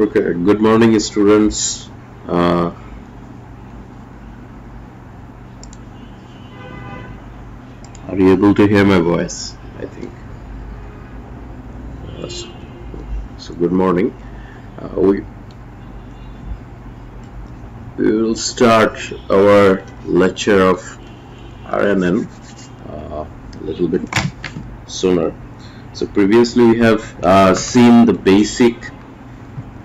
Okay, good morning, students. Uh, are you able to hear my voice? I think. Uh, so, so good morning. We will start our lecture of RNN a little bit sooner. So previously we have seen the basic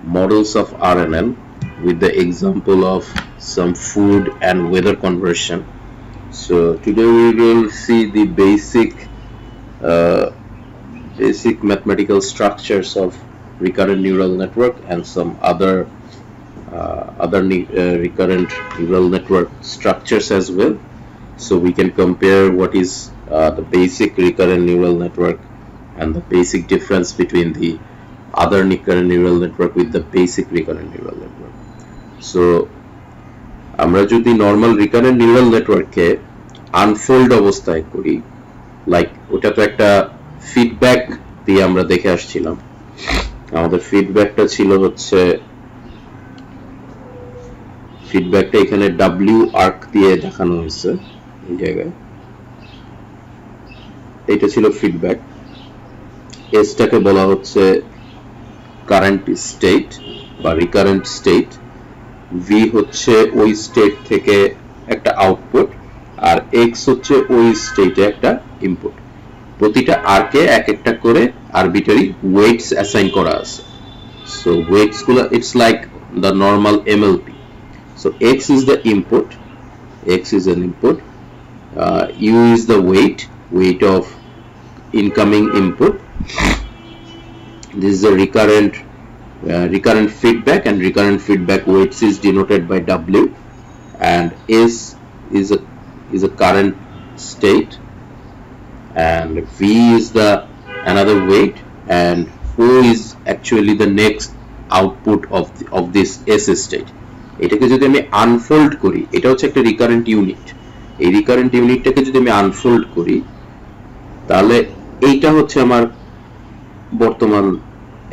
models of RNN with the example of some food and weather conversion. So today we will see the basic mathematical structures of recurrent neural network and some other recurrent neural network structures as well. So we can compare what is the basic recurrent neural network and the basic difference between the other recurrent neural network with the basic recurrent neural network. So আমরা যদি normal recurrent neural নেটওয়ার্ককে unfold অবস্থায় করি, like ওটা তো একটা feedback দিয়ে আমরা দেখে আসছিলাম। আমাদের ফিডব্যাকটা ছিল হচ্ছে ফিডব্যাকটা এখানে ডাব্লিউ আর্ক দিয়ে দেখানো হয়েছে এই জায়গায়। এটা ছিল ফিডব্যাক। এসটাকে বলা হচ্ছে কারেন্ট স্টেট বা রিকারেন্ট স্টেট, ভি হচ্ছে ওই স্টেট থেকে একটা আউটপুট, আর এক্স হচ্ছে ওই স্টেটে একটা ইনপুট। প্রতিটা আরকে এক একটা করে আরবিটারি ওয়েটস অ্যাসাইন করা আছে। সো ওয়েটস গুলো it's like the normal MLP. So x is the input, x is an input, u is the weight of incoming input. This is the recurrent feedback, and recurrent feedback weights is denoted by w, and s is a current state, and v is the another weight, and o is actually the next output of this s state. এটাকে যদি আমি unfold করি, এটা হচ্ছে একটা recurrent unit. এই recurrent ইউনিটটাকে যদি আমি আনফোল্ড করি, তাহলে এইটা হচ্ছে আমার বর্তমান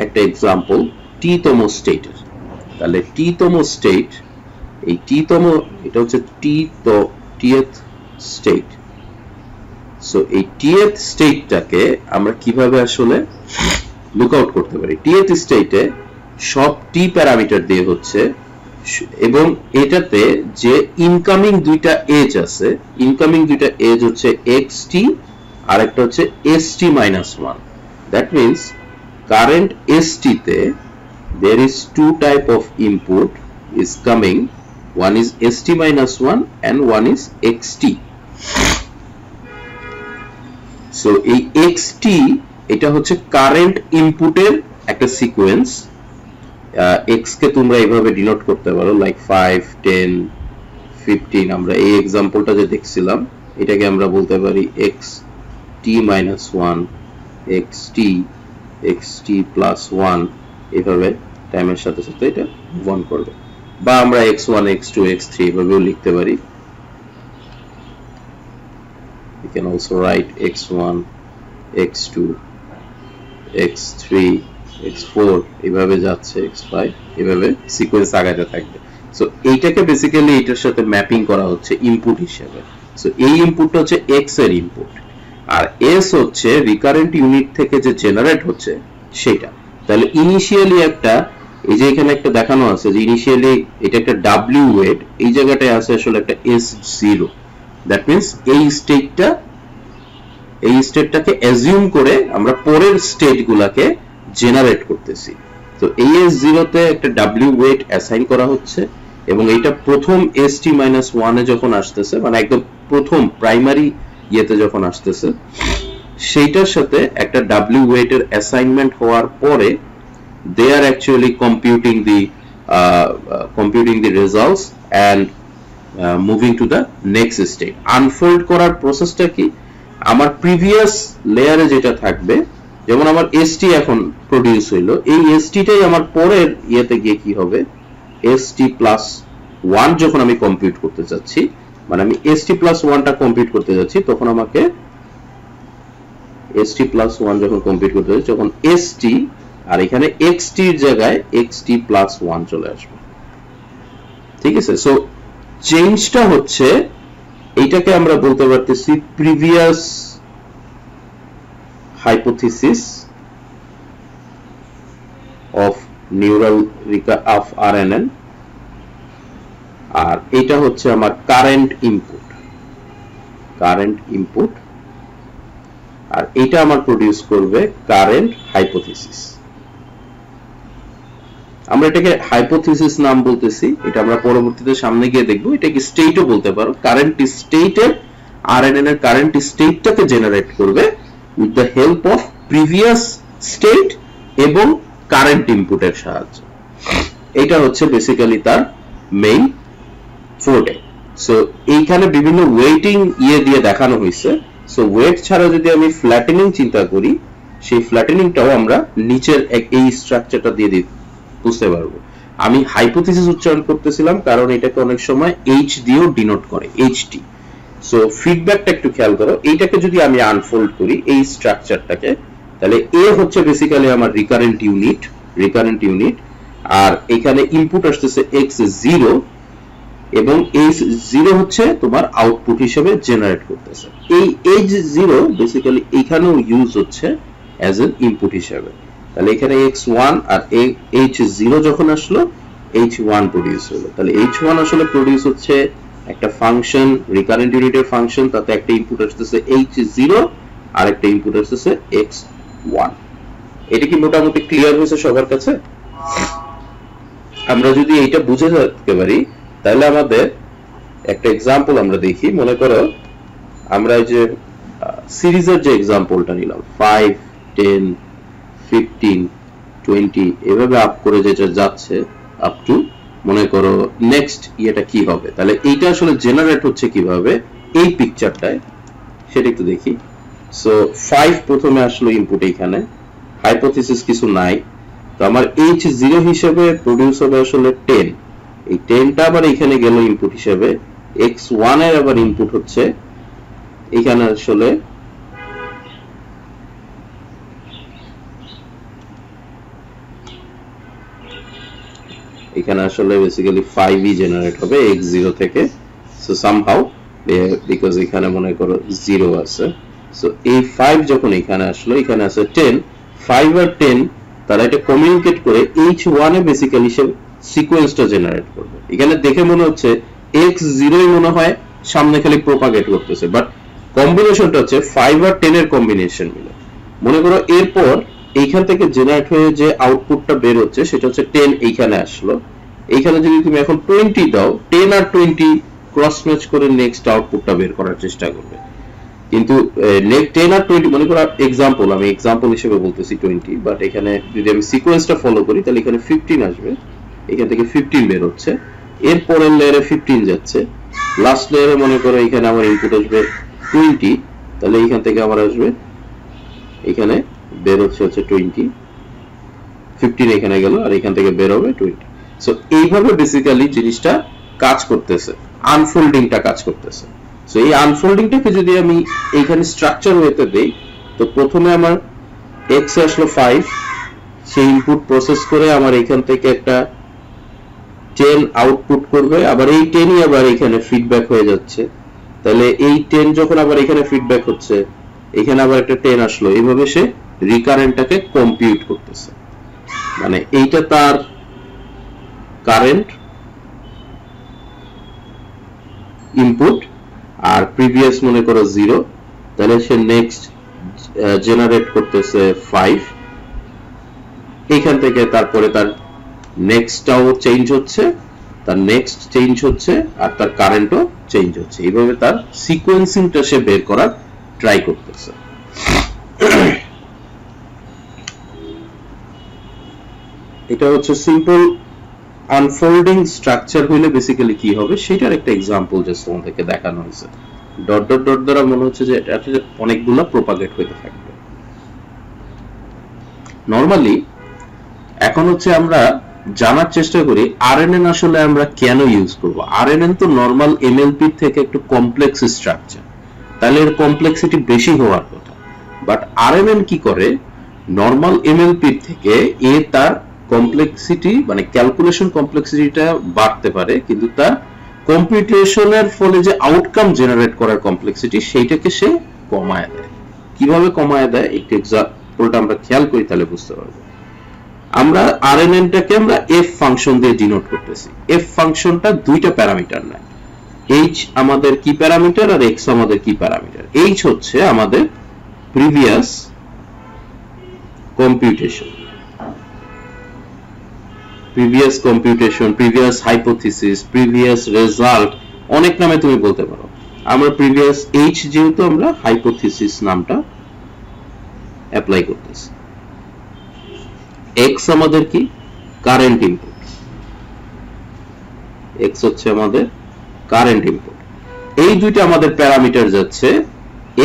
একটা এক্সাম্পল টি-তম স্টেটের। তাহলে টি-তম স্টেট, এই টি-তম এটা হচ্ছে টিএথ স্টেট। সো এই টিএথ স্টেটটাকে আমরা কিভাবে আসলে লুক আউট করতে পারি? টিএথ স্টেটে সব টি প্যারামিটার দিয়ে হচ্ছে, এবং এটাতে যে ইনকামিং দুইটা এজ আছে, ইনকামিং দুইটা এজ হচ্ছে xt আর একটা হচ্ছে st-1. That means current st তে there is two type of input is coming, one is st-1 and one is xt. so এই xt এটা হচ্ছে কারেন্ট ইনপুটের একটা সিকোয়েন্স। x কে তোমরা এইভাবে ডিনোট করতে পারো, লাইক 5, 10, 15। আমরা এই एग्जांपलটা যে দেখছিলাম, এটাকে আমরা বলতে পারি xt-1, xt+1। এইভাবে টাইমের সাথে সাথে এটা মুভ অন করবে, বা আমরা x1, x2, x3 এভাবেও লিখতে পারি। you can also write x1, x2, x3, x4 এভাবে যাচ্ছে, x5 এভাবে সিকোয়েন্স আগাতে থাকবে। সো এইটাকে বেসিক্যালি এটার সাথে ম্যাপিং করা হচ্ছে ইনপুট হিসেবে। সো এই ইনপুটটা হচ্ছে x এর ইনপুট, আর s হচ্ছে রিকারেন্ট ইউনিট থেকে যে জেনারেট হচ্ছে সেটা। তাহলে ইনিশিয়ালি একটা, এই যে এখানে একটা দেখানো আছে যে ইনিশিয়ালি এটা একটা w ওয়েট, এই জায়গাটায় আছে আসলে একটা s0। দ্যাট মিন্স এই স্টেটটাকে অ্যাজিউম করে আমরা পরের স্টেটগুলোকে জেনারেট করতেছি। তো এই s0 তে একটা w ওয়েট অ্যাসাইন করা হচ্ছে, এবং এটা প্রথম st-1 এ যখন আসতেছে, মানে একদম প্রথম প্রাইমারি ইয়েতে যখন আসতেছে, সেইটার সাথে একটা w ওয়েটের অ্যাসাইনমেন্ট হওয়ার পরে they are actually computing the results and moving to the next state. Unfold করার প্রসেসটা কি? আমার প্রিভিয়াস লেয়ারে যেটা থাকবে, যেমন আমার st এখন প্রডিউস হইলো, এই st-টাই আমার পরের ইয়েতে গিয়ে কি হবে, st+1 যখন আমি কম্পিউট করতে যাচ্ছি, মানে আমি st+1টা কম্পিউট করতে যাচ্ছি, তখন আমাকে st+1 যখন কম্পিউট করতে যাচ্ছি, যখন st আর এখানে xt এর জায়গায় xt+1 চলে আসবে। ঠিক আছে, সো চেঞ্জটা হচ্ছে এইটাকে আমরা বলতে পারতেছি previous hypothesis of neural of RNN, আর এটা হচ্ছে আমার কারেন্ট ইনপুট, আর এটা আমার প্রডিউস করবে কারেন্ট হাইপোথিসিস। আমরা এটাকে হাইপোথিসিস নাম বলতেছি, এটা আমরা পরবর্তীতে সামনে গিয়ে দেখবো। এটাকে স্টেটও বলতে পারো, কারেন্ট স্টেটের আরএনএন এর কারেন্ট স্টেটটাকে জেনারেট করবে with the help of previous state এবং কারেন্ট ইনপুটের সাহায্যে। এটা হচ্ছে বেসিক্যালি তার মেইন ফোর্টে। সো এইখানে বিভিন্ন ওয়েটিং দিয়ে দেখানো হয়েছে। সো ওয়েট ছাড়া যদি আমি ফ্ল্যাটেনিং চিন্তা করি, সেই ফ্ল্যাটেনিংটাও আমরা নিচের এই স্ট্রাকচারটা দিয়ে বুঝতে পারবো। আমি হাইপোথিসিস উচ্চারণ করতেছিলাম কারণ এটাকে অনেক সময় এইচ দিয়েও ডিনোট করে, এইচটি। সো ফিডব্যাকটা একটু খেয়াল করো, এইটাকে যদি আমি আনফোল্ড করি এই স্ট্রাকচারটাকে, তাহলে এ হচ্ছে বেসিক্যালি আমার রিকারেন্ট ইউনিট, আর এখানে ইনপুট আসতেছে x0 এবং h0 হচ্ছে তোমার আউটপুট হিসেবে জেনারেট করতেছে। এই h0 বেসিক্যালি এখানেও ইউজ হচ্ছে অ্যাজ এন ইনপুট হিসেবে। তাহলে এখানে x1 আর h0 যখন আসলো h1 প্রডিউস হলো। তাহলে h1 আসলে প্রডিউস হচ্ছে একটা ফাংশন, রিকারেন্ট ইউনিটের ফাংশন, তাতে একটা ইনপুট আসতেছে h0 আর একটা ইনপুট আসতেছে x1। এটা কি মোটামুটি ক্লিয়ার হয়েছে সবার কাছে? আমরা যদি এইটা বুঝে যেতে পারি তাহলে আমাদের একটা এক্সাম্পল আমরা দেখি। মনে করো আমরা এই যে সিরিজের যে এক্সাম্পলটা নিলাম 5, 10, 15, 20 এভাবে আপ করে যেটা যাচ্ছে আপ টু মনে করো নেক্সট ইয়েটা কি হবে, তাহলে এইটা আসলে জেনারেট হচ্ছে কিভাবে এই পিকচারটায় সেটা একটু দেখি। সো 5 প্রথমে আসলো ইনপুট, এইখানে হাইপোথিসিস কিছু নাই, তো আমার h0 হিসেবে প্রডিউস হবে আসলে 10। এই 10টা আবার এখানে গেল ইনপুট হিসেবে, x1 এর আবার ইনপুট হচ্ছে এখানে আসলে বেসিক্যালি 5ই জেনারেট হবে x0 থেকে। সো সামহাউ বিকজ এখানে মনে করো 0 আছে, সো এই 5 যখন এখানে আসলো, এখানে আছে 10, 5 আর 10 তারা এটা কমিউনিকেট করে h1 এ বেসিক্যালি সে সিকোয়েন্সটা জেনারেট করবে। এখানে দেখে মনে হচ্ছে x0 মনে হয় সামনে খালি প্রপাগেট করতেছে, বাট কম্বিনেশনটা হচ্ছে 5 আর 10 এর কম্বিনেশন মিলে। মনে করো এরপর এইখান থেকে জেনারেট হয়ে যে আউটপুটটা বের হচ্ছে সেটা হচ্ছে 10 এইখানে আসলো, এইখানে যদি তুমি এখন 20 দাও, 10 আর 20 ক্রস ম্যাচ করে নেক্সট আউটপুটটা বের করার চেষ্টা করবে। কিন্তু 10 আর 20 মনে করো আমি এক্সাম্পল হিসেবে বলতেছি 20, বাট এখানে যদি আমি সিকোয়েন্সটা ফলো করি তাহলে এখানে 15 আসবে, এখান থেকে 15 বের হচ্ছে, এর পরের লেয়ারে 15 যাচ্ছে, লাস্ট লেয়ারে মনে করো এখানে আমার ইনপুট আসবে 20, তাহলে এখান থেকে আমার আসবে এখানে বের হচ্ছে 20, 15 এখানে গেল আর এখান থেকে বের হবে 20। সো এইভাবে বেসিক্যালি জিনিসটা কাজ করতেছে, আনফোল্ডিংটা কাজ করতেছে। সো এই আনফোল্ডিংটাকে যদি আমি এইখানে স্ট্রাকচার ওয়েতে দেই, তো প্রথমে আমার x এ আসলো 5, সেই ইনপুট প্রসেস করে আমার এখান থেকে একটা 10 আউটপুট করবে, আবার এই 10ই আবার এখানে ফিডব্যাক হয়ে যাচ্ছে, তাহলে এই 10 যখন আবার এখানে ফিডব্যাক হচ্ছে, এখানে আবার একটা 10 আসলো, এইভাবে সে রিকারেন্টটাকে কম্পিউট করতেছে। মানে এইটা তার কারেন্ট ইনপুট আর প্রিভিয়াস মনে করো 0, তাহলে সে নেক্সট জেনারেট করতেছে 5, এইখান থেকে তারপরে তার নেক্সটটাও চেঞ্জ হচ্ছে, তার নেক্সট চেঞ্জ হচ্ছে আর তার কারেন্টও চেঞ্জ হচ্ছে। এইভাবে তার সিকোয়েন্সিংটা সে বের করার ট্রাই করতেছে। এটা হচ্ছে সিম্পল আনফোল্ডিং স্ট্রাকচার হইলে বেসিক্যালি কি হবে সেটার একটা এক্সাম্পল জাস্ট তোমাদেরকে দেখানো হয়েছে। ডট ডট ডট দ্বারা মনে হচ্ছে যে এটা অনেকগুলো প্রপাগেট হইতে থাকবে। নরমালি এখন হচ্ছে আমরা জানার চেষ্টা করি আরএনএন আসলে আমরা কেন ইউজ করব। আরএনএন তো নরমাল এমএলপি থেকে একটু কমপ্লেক্স স্ট্রাকচার, তাহলে এর কমপ্লেক্সিটি বেশি হওয়ার কথা। বাট আরএনএন কি করে, নর্মাল এমএলপি থেকে এ তার কমপ্লেক্সিটি মানে ক্যালকুলেশন কমপ্লেক্সিটিটা বাড়তে পারে, কিন্তু তার কম্পিউটেশনের ফলে যে আউটকাম জেনারেট করার কমপ্লেক্সিটি সেইটাকে সে কমায় দেয়। কিভাবে কমায় দেয় একটু এক্সাম্পলটা আমরা খেয়াল করি তাহলে বুঝতে পারবো। আমরা আরএনএনটাকে আমরা এফ ফাংশন দিয়ে ডিনোট করতেছি। এফ ফাংশনটা দুইটা প্যারামিটার নেয়, এইচ আমাদের কি প্যারামিটার আর এক্স আমাদের কি প্যারামিটার। এইচ হচ্ছে আমাদের previous computation, previous hypothesis, previous result, অনেক নামে তুমি বলতে পারো। আমরা প্রিভিয়াস এইচ যেহেতু আমরা হাইপোথিসিস নামটা অ্যাপ্লাই করতেছি। এক্স আমাদের কি কারেন্ট ইনপুট, এক্স হচ্ছে আমাদের কারেন্ট ইনপুট। এই দুইটা আমাদের প্যারামিটার যাচ্ছে।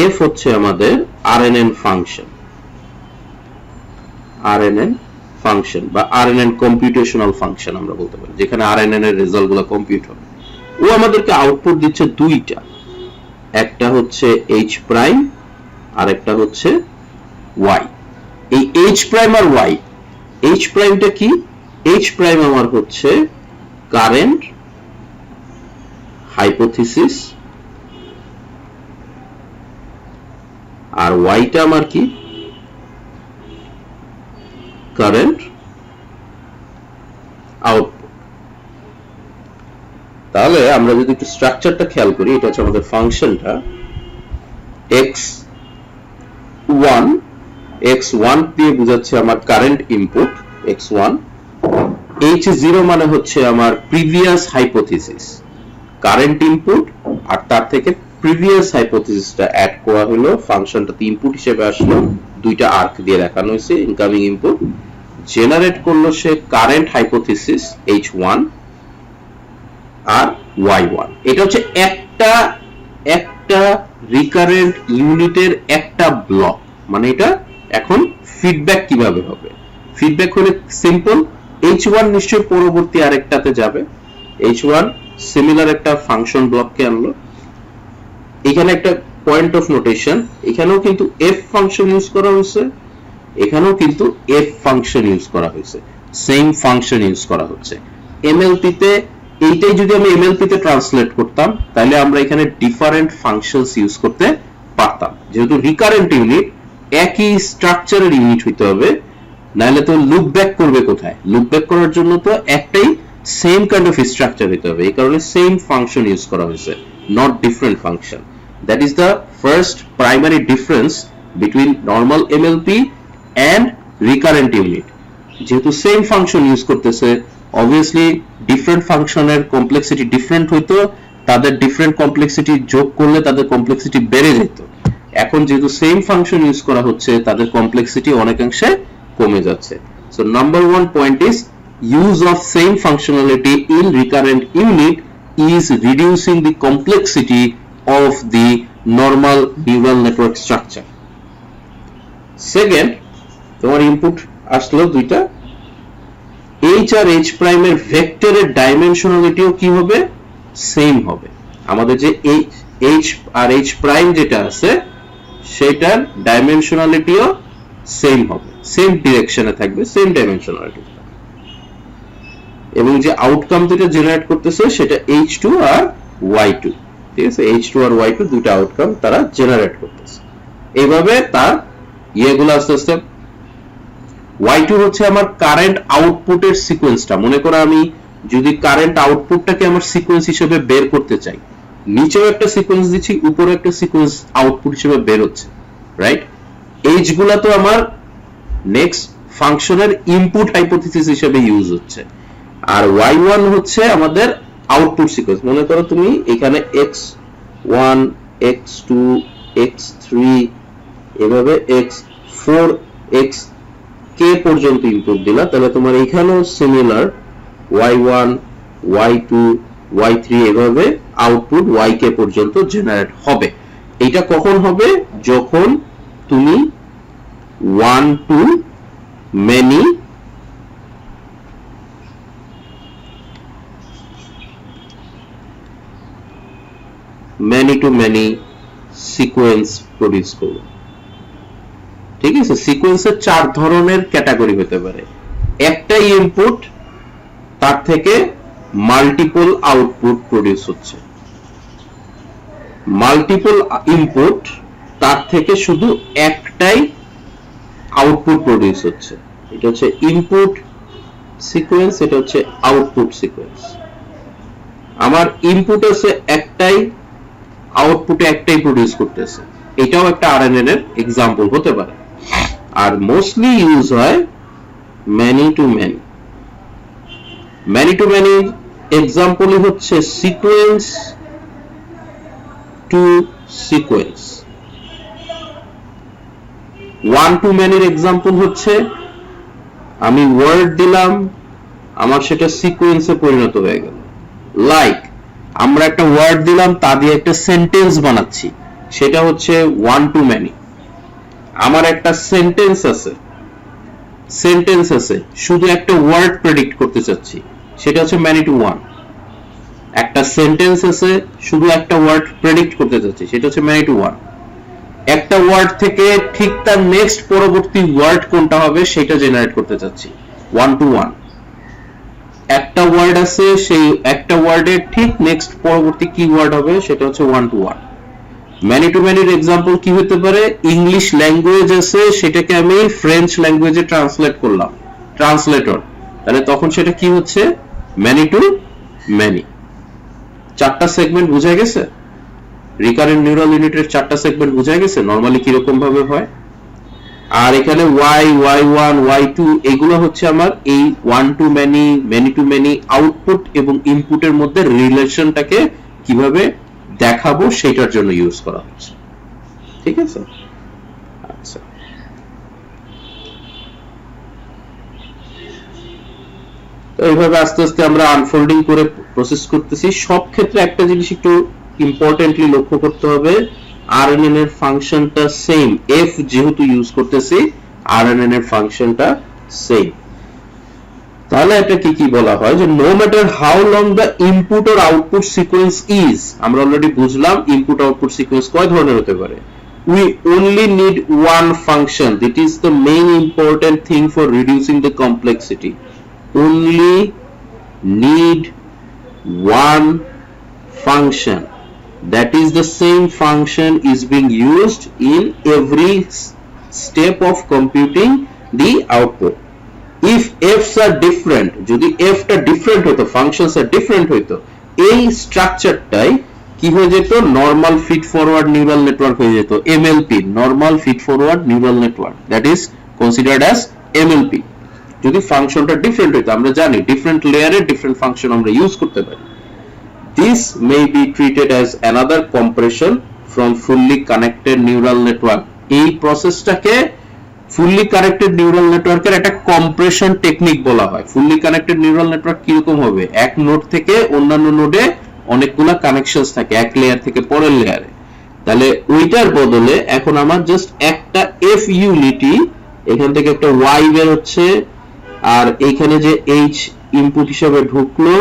এফ হচ্ছে আমাদের আরএনএন ফাংশন, আরএনএন ফাংশন বা আরএনএন কম্পিউটেশনাল ফাংশন আমরা বলতে পারি, যেখানে আরএনএন এর রেজাল্টগুলো কম্পিউট হবে। ও আমাদেরকে আউটপুট দিচ্ছে দুইটা, একটা হচ্ছে এইচ প্রাইম আর একটা হচ্ছে ওয়াই। এই এইচ প্রাইম আর ওয়াই, এইচ প্রাইমটা কি? এইচ প্রাইম আমার হচ্ছে কারেন্ট হাইপোথিসিস আর ওয়াইটা আমার কি কারেন্ট আউটপুট। তাহলে আমরা যদি একটু স্ট্রাকচারটা খেয়াল করি, এটা হচ্ছে আমাদের ফাংশনটা x1, x1 দিয়ে বোঝাচ্ছে আমার কারেন্ট ইনপুট x1, h0 মানে হচ্ছে আমার প্রিভিয়াস হাইপোথিসিস কারেন্ট ইনপুট, আর তার থেকে প্রিভিয়াস হাইপোথিসিসটা অ্যাড করা হলো, ফাংশনটাতে ইনপুট হিসেবে আসলো, দুইটা আর্ক দিয়ে দেখানো হয়েছে ইনকামিং ইনপুট, জেনারেট করলো সে কারেন্ট হাইপোথিসিস h1 আর y1। এটা হচ্ছে একটা রিকারেন্ট ইউনিটের একটা ব্লক। মানে এটা এখন ফিডব্যাক কিভাবে হবে? ফিডব্যাক হলে সিম্পল, h1 নিশ্চয়ই পরবর্তী আরেকটাতে যাবে, h1 সিমিলার একটা ফাংশন ব্লককে আনলো। এখানে একটা পয়েন্ট অফ নোটেশন, এখানেও কিন্তু এফ ফাংশন ইউজ করা হয়েছে, এখানেও কিন্তু এফ ফাংশন ইউজ করা হয়েছে, সেম ফাংশন ইউজ করা হচ্ছে। এমএলপি তে এইটাই যদি আমি এমএলপি তে ট্রান্সলেট করতাম তাহলে আমরা এখানে ডিফারেন্ট ফাংশনস ইউজ করতে পারতাম। যেহেতু রিকারেন্ট ইউনিট একই স্ট্রাকচারের ইউনিট হইতে হবে, নাহলে তো লুপ ব্যাক করবে কোথায়? লুপ ব্যাক করার জন্য তো একটাই সেম কাইন্ড অফ স্ট্রাকচার হইতে হবে, এই কারণে সেম ফাংশন ইউজ করা হয়েছে, not different function. That is the first primary difference between normal MLP and recurrent unit. যেহেতু সেম ফাংশন ইউজ করতেছে, obviously different ফাংশনের কমপ্লেক্সিটি ডিফারেন্ট হইতো, তাদের ডিফারেন্ট কমপ্লেক্সিটি যোগ করলে তাদের কমপ্লেক্সিটি বেড়ে যেত। এখন যেহেতু সেম ফাংশন ইউজ করা হচ্ছে, তাদের কমপ্লেক্সিটি অনেকাংশে কমে যাচ্ছে। So number one point is use of same functionality in recurrent unit is reducing the complexity of the normal neural network structure. Second, তোমার ইনপুট আসলো দুইটা, h আর h প্রাইম এর ভেক্টরের ডাইমেনশনালিটিও কি হবে? সেম হবে। আমাদের যে h আর h প্রাইম যেটা আছে সেটার ডাইমেনশনালিটিও সেম হবে, সেম ডিরেকশনে থাকবে, সেম ডাইমেনশনালিটি, এবং যে আউটকাম যেটা জেনারেট করতেছে সেটা h2 আর y2, ঠিক আছে? h2 আর y2 দুটো আউটকাম তারা জেনারেট করতেছে। এইভাবে তার ইয়েগুলো আস্তে আস্তে, y2 হচ্ছে আমার কারেন্ট আউটপুটের সিকোয়েন্সটা। মনে করো আমি যদি কারেন্ট আউটপুটটাকে আমার সিকোয়েন্স হিসেবে বের করতে চাই, নিচেও একটা সিকোয়েন্স দিচ্ছি, উপরে একটা সিকোয়েন্স আউটপুট হিসেবে বের হচ্ছে, রাইট? h গুলা তো আমার নেক্সট ফাংশনের ইনপুট হাইপোথিসিস হিসেবে ইউজ হচ্ছে, আর y1 হচ্ছে আমাদের আউটপুট সিকোয়েন্স। মনে করো তুমি এখানে x1, x2, x3 এভাবে x4, xk পর্যন্ত ইনপুট দিলা, তাহলে তোমার এখানেও সিমিলার y1, y2, y3 এভাবে আউটপুট yk পর্যন্ত জেনারেট হবে। এটা কখন হবে? যখন তুমি one to many to many sequence produce করবে। ঠিক আছে, সিকোয়েন্সের 4 ধরনের ক্যাটাগরি হতে পারে। একটাই ইনপুট, তার থেকে মাল্টিপল আউটপুট প্রডিউস হচ্ছে, মাল্টিপল ইনপুট, তার থেকে শুধু একটাই আউটপুট প্রডিউস হচ্ছে। এটা হচ্ছে ইনপুট সিকোয়েন্স, এটা হচ্ছে আউটপুট সিকোয়েন্স। আমার ইনপুট আছে একটাই, আউটপুটে একটাই প্রডিউস করতেছে, এটাও একটা আরএনএন এর এক্সাম্পল হতে পারে। আর মোস্টলি ইউজ হয় many to many. Many to many এক্সাম্পলই হচ্ছে sequence to sequence. One to ম্যানির এক্সাম্পল হচ্ছে আমি ওয়ার্ড দিলাম, আমার সেটা সিকোয়েন্সে পরিণত হয়ে গেল। লাইক আমরা একটা ওয়ার্ড দিলাম, তা দিয়ে একটা সেন্টেন্স বানাচ্ছি, সেটা হচ্ছে ওয়ান টু ম্যানি। আমার একটা সেন্টেন্স আছে, শুধু একটা ওয়ার্ড প্রেডিক্ট করতে চাচ্ছি, সেটা হচ্ছে ম্যানি টু ওয়ান। একটা সেন্টেন্স আছে, শুধু একটা ওয়ার্ড প্রেডিক্ট করতে চাচ্ছি, সেটা হচ্ছে ম্যানি টু ওয়ান। একটা ওয়ার্ড থেকে ঠিক তার নেক্সট পরবর্তী ওয়ার্ড কোনটা হবে সেটা জেনারেট করতে চাচ্ছি, ওয়ান টু ওয়ান। একটা ওয়ার্ড আছে, সেই একটা ওয়ার্ডের ঠিক নেক্সট পরবর্তী কি ওয়ার্ড হবে সেটা হচ্ছে one to one. Many to ম্যানির এক্সাম্পল কি হতে পারে? ইংলিশ ল্যাঙ্গুয়েজ আছে, সেটাকে আমি ফ্রেঞ্চ ল্যাঙ্গুয়েজে ট্রান্সলেট করলাম, ট্রান্সলেটর, তাহলে তখন সেটা কি হচ্ছে? Many to many. 4টা সেগমেন্ট বোঝা গেছে? রিকারেন্ট নিউরাল ইউনিটের 4টা সেগমেন্ট বোঝা গেছে নরমালি কিরকম ভাবে হয়। আর এখানে y1 y2 এগুলো হচ্ছে আমার এই one to many, many to many output এবং ইনপুটের মধ্যে রিলেশনটাকে কিভাবে দেখাবো সেটার জন্য ইউজ করা হচ্ছে। ঠিক আছে, আচ্ছা। তো এইভাবে আস্তে আস্তে আমরা আনফোল্ডিং করে প্রসেস করতেছি। সব ক্ষেত্রে একটা জিনিস একটু ইম্পর্টেন্টলি লক্ষ্য করতে হবে, আরএনএন এর ফাংশনটা সেম। এফ যেহেতু ইউজ করতেছি, আরএনএন এর ফাংশনটা সেম। তাহলে এটা কি কি বলা হয় যে no matter how long the input or output sequence is, আমরা অলরেডি বুঝলাম ইনপুট আউটপুট সিকোয়েন্স কয় ধরনের হতে পারে। we only need one function, that is the main important thing for reducing the complexity. Only need one function, that is the same function is being used in every step of computing the output. If f's are different, যদি f টা different হতো, functions are different হইতো, এই স্ট্রাকচারটাই কি হয়ে যেত? Normal feed forward neural network হয়ে যেত, MLP, normal feed forward neural network, that is considered as MLP. যদি ফাংশনটা ডিফারেন্ট হইতো, আমরা জানি ডিফারেন্ট লেয়ারে ডিফারেন্ট ফাংশন আমরা ইউজ করতে পারি। This may be treated as another compression from fully connected neural network. এই প্রসেসটাকে ফুললি কানেক্টেড নিউরাল নেটওয়ার্কের একটা কম্প্রেশন টেকনিক বলা হয়। ফুললি কানেক্টেড নিউরাল নেটওয়ার্ক কিরকম হবে? এক নোড থেকে অন্যান্য নোডে অনেকগুলা কানেকশনস থাকে, এক লেয়ার থেকে পরের লেয়ারে। তাহলে ওইটার বদলে এখন আমার জাস্ট একটা এফ ইউনিটি, এখান থেকে একটা ওয়াই বের হচ্ছে, আর এইখানে যে এইচ ইনপুট হিসেবে ঢুকলো,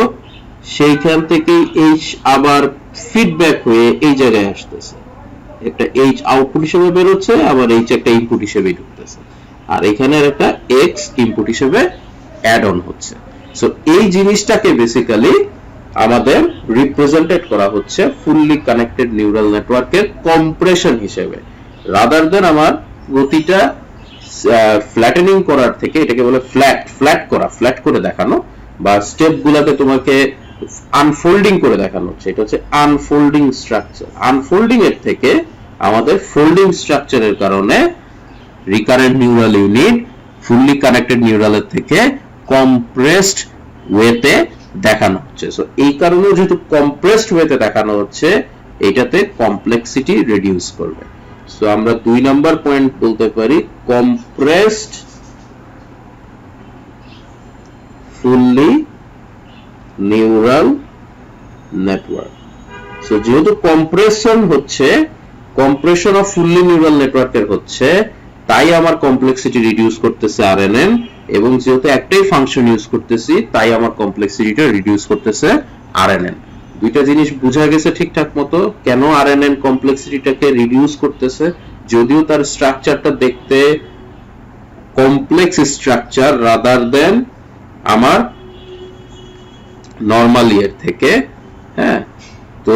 সেইখান থেকে এইচ আবার ফিডব্যাক হয়ে এই জায়গায় আসতেছে, একটা এইচ আউটপুট হিসেবে বের হচ্ছে, আবার এইচ একটা ইনপুট হিসেবে ঢুকতেছে, আর এখানে একটা এক্স ইনপুট হিসেবে অ্যাড অন হচ্ছে। সো এই জিনিসটাকে বেসিক্যালি আমাদের রিপ্রেজেন্টেড করা হচ্ছে ফুললি কানেক্টেড নিউরাল নেটওয়ার্কের কম্প্রেশন হিসেবে, রাদার দেন আমার গতিটা ফ্ল্যাটেনিং করার থেকে এটাকে বলে ফ্ল্যাট করে দেখানো, বা স্টেপ গুলাকে তোমাকে আনফোল্ডিং করে দেখানো হচ্ছে। এটা হচ্ছে আনফোল্ডিং স্ট্রাকচার। আনফোল্ডিং এর থেকে আমাদের ফোল্ডিং স্ট্রাকচারের কারণে recurrent neural unit fully connected নিউরালের থেকে কম্প্রেসড ওয়েতে দেখানো হচ্ছে। সো এই কারণে যেহেতু কম্প্রেসড ওয়েতে দেখানো হচ্ছে, এটাতে কমপ্লেক্সিটি রিডিউস করবে। সো আমরা 2 নাম্বার পয়েন্ট বলতে পারি compressed fully neural network. So যেহেতু কম্প্রেশন হচ্ছে, কম্প্রেশন অফ ফুললি নিউরাল নেটওয়ার্কের হচ্ছে, তাই আমার কমপ্লেক্সিটি রিডিউস করতেছে আরএনএন, এবং যেহেতু একটাই ফাংশন ইউজ করতেছি, তাই আমার কমপ্লেক্সিটিটা রিডিউস করতেছে আরএনএন। দুইটা জিনিস বোঝা গেছে ঠিকঠাক মতো কেন আরএনএন কমপ্লেক্সিটিটাকে রিডিউস করতেছে, যদিও তার স্ট্রাকচারটা দেখতে কমপ্লেক্স স্ট্রাকচার রাদার দেন আমার নরমাল এর থেকে। হ্যাঁ, তো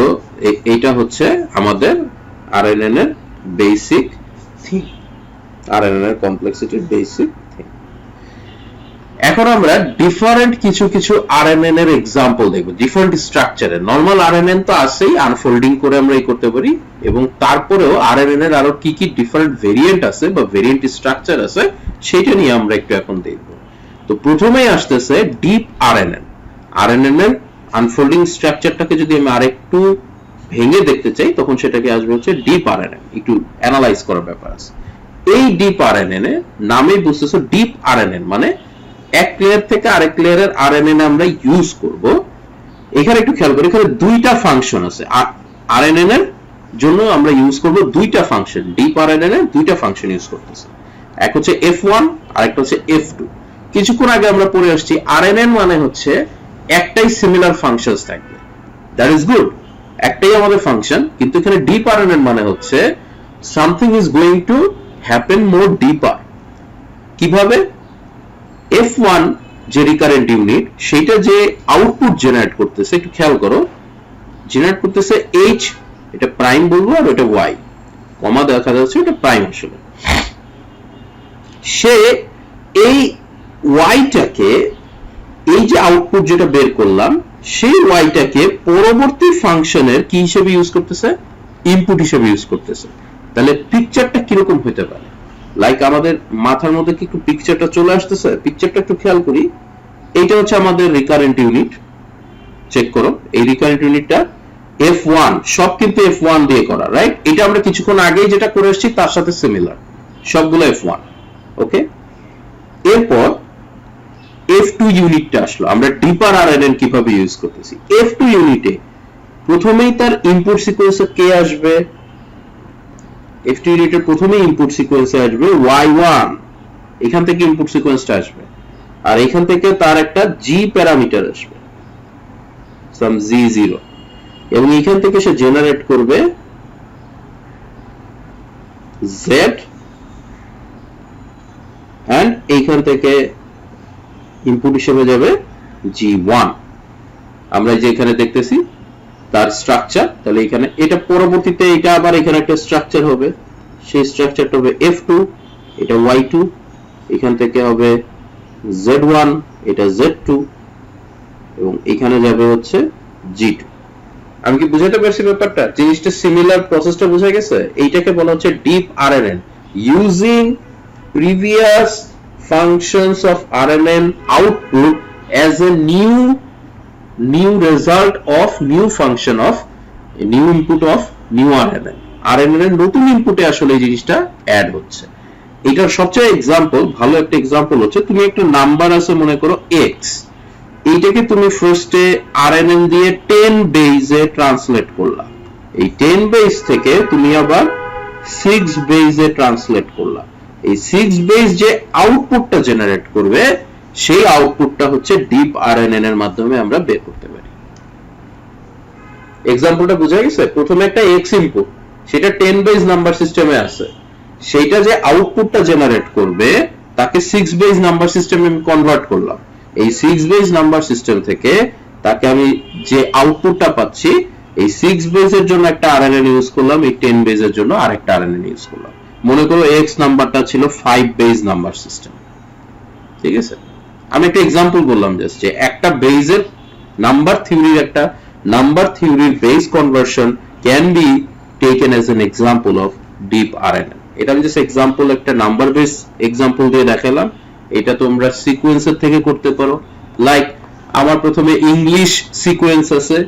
এইটা হচ্ছে আমাদের আরএনএন এর বেসিক থিং, আরএনএন এর কমপ্লেক্সিটির বেসিক থিং। এখন আমরা ডিফারেন্ট কিছু কিছু আরএনএন এর एग्जांपल দেখব। ডিফারেন্ট স্ট্রাকচারে নরমাল আরএনএন তো আছেই, আনফোল্ডিং করে আমরা এই করতে পারি, এবং তারপরেও আরএনএন এর আরো কি কি ডিফারেন্ট ভেরিয়েন্ট আছে বা ভেরিয়েন্ট স্ট্রাকচার আছে সেটা নিয়ে আমরা একটু এখন দেখব। তো প্রথমেই আসতেছে ডিপ আরএনএন। আরএনএন এর আনফোল্ডিং স্ট্রাকচারটাকে যদি আমি আরেকটু ভেঙে দেখতে চাই তখন সেটাকে আসবে হচ্ছে ডিপ আরএনএন, একটু অ্যানালাইজ করার ব্যাপার আছে। এই ডিপ আরএনএন এর নামেই বুঝতেছো ডিপ আরএনএন মানে এক লেয়ার থেকে আরেক লেয়ারের আরএনএন আমরা ইউজ করব। এখানে একটু খেয়াল করি, এখানে দুইটা ফাংশন আছে। আরএনএন এর জন্য আমরা ইউজ করব দুইটা ফাংশন, ডিপ আরএনএন এর দুইটা ফাংশন ইউজ করতেছে। এক হচ্ছে F1 আর একটা হচ্ছে F2। কিছুক্ষণ আগে আমরা পড়ে আসছি আরএনএন মানে হচ্ছে একটাই সিমিলার ফাংশনস থাকবে, দ্যাট ইজ গুড, একটাই আমাদের ফাংশন। কিন্তু এখানে ডিপ আরএনএন মানে হচ্ছে something is going to happen more deeper. কিভাবে? F1 যে রিকারেন্ট ইউনিট সেটা যে আউটপুট জেনারেট করতেছে, একটু খেয়াল করো, জেনারেট করতেছে H, এটা প্রাইম বলবো, আর এটা Y, কমা দেখা যাচ্ছে এটা প্রাইম। আসলে সে এই ওয়াইটাকে, এই যে আউটপুট যেটা বের করলাম সেই ওয়াইটাকে পরবর্তী ফাংশনের কি হিসেবে ইউজ করতেছে? ইনপুট হিসেবে ইউজ করতেছে। তাহলে পিকচারটা কিরকম হতে পারে? লাইক আমাদের মাথার মধ্যে কি একটু পিকচারটা চলে আসতেছে? পিকচারটা একটু খেয়াল করি। এইটা হচ্ছে আমাদের রিকারেন্ট ইউনিট, চেক করো। এই রিকারেন্ট ইউনিটটা F1, সব কিন্তু F1 দিয়ে করা, রাইট? এটা আমরা কিছুক্ষণ আগেই যেটা করে এসেছি তার সাথে সিমিলার, সবগুলো F1। ওকে, এরপর F2 ইউনিটটা আসলো। আমরা ডিপার আরএনএন কিভাবে ইউজ করতেছি? F2 ইউনিটে প্রথমেই তার ইনপুট সিকোয়েন্সে কে আসবে? F2 ইউনিটের প্রথমেই ইনপুট সিকোয়েন্সে আসবে Y1, এখান থেকে ইনপুট সিকোয়েন্সটা আসবে, আর এখান থেকে তার একটা G প্যারামিটার আসবে, সাম Z0, এবং এখান থেকে সে জেনারেট করবে Z, এন্ড এইখান থেকে ইনপুট হিসেবে যাবে G1। আমরা যে এখানে দেখতেছি তার স্ট্রাকচার, তাহলে এখানে এটা পরবর্তীতে এটা আবার এখানে একটা স্ট্রাকচার হবে, সেই স্ট্রাকচারটা হবে F2, এটা Y2, এখান থেকে হবে Z1, এটা Z2, এবং এখানে যাবে হচ্ছে G2। আমি কি বুঝাতে পারছি ব্যাপারটা? জিনিসটা সিমিলার, প্রসেসটা বোঝা গেছে? এইটাকে বলা হচ্ছে deep RNN, using previous functions of RNN output as a new result of new function of a new input of new RNN। RNN এর নতুন ইনপুটে আসলে এই জিনিসটা অ্যাড হচ্ছে। এটার সবচেয়ে এক্সাম্পল, ভালো একটা এক্সাম্পল হচ্ছে, তুমি একটা নাম্বার আছে মনে করো x, এইটাকে তুমি ফার্স্টে RNN দিয়ে 10 বেজে ট্রান্সলেট করলা, এই 10 বেজ থেকে তুমি আবার 6 বেজে ট্রান্সলেট করলা। এই 6 বেজ যে আউটপুটটা জেনারেট করবে সেই আউটপুটটা হচ্ছে ডিপ আরএনএন এর মাধ্যমে আমরা বের করতে পারি। এক্সাম্পলটা বুঝা গেছে? প্রথমে একটা x ইনপুট, সেটা 10 বেজ নাম্বার সিস্টেমে আছে, সেইটা যে আউটপুটটা জেনারেট করবে তাকে 6 বেজ নাম্বার সিস্টেমে আমি কনভার্ট করলাম। এই 6 বেজ নাম্বার সিস্টেম থেকে তাকে আমি যে আউটপুটটা পাচ্ছি, এই 6 বেজের জন্য একটা আরএনএন ইউজ করলাম, এই 10 বেজের জন্য আরেকটা আরএনএন ইউজ করলাম। মনে করো x নাম্বারটা ছিল 5 বেজ নাম্বার সিস্টেম, ঠিক আছে? আমি একটা एग्जांपल বললাম জাস্ট যে একটা বেজের নাম্বার থিওরির, একটা নাম্বার থিওরির base conversion can be taken as an example of deep RNN. এটা আমি জাস্ট एग्जांपल একটা নাম্বার বেস एग्जांपल দিয়ে দেখালাম। এটা তোমরা সিকোয়েন্সের থেকে করতে পারো। লাইক আমার প্রথমে ইংলিশ সিকোয়েন্স আছে,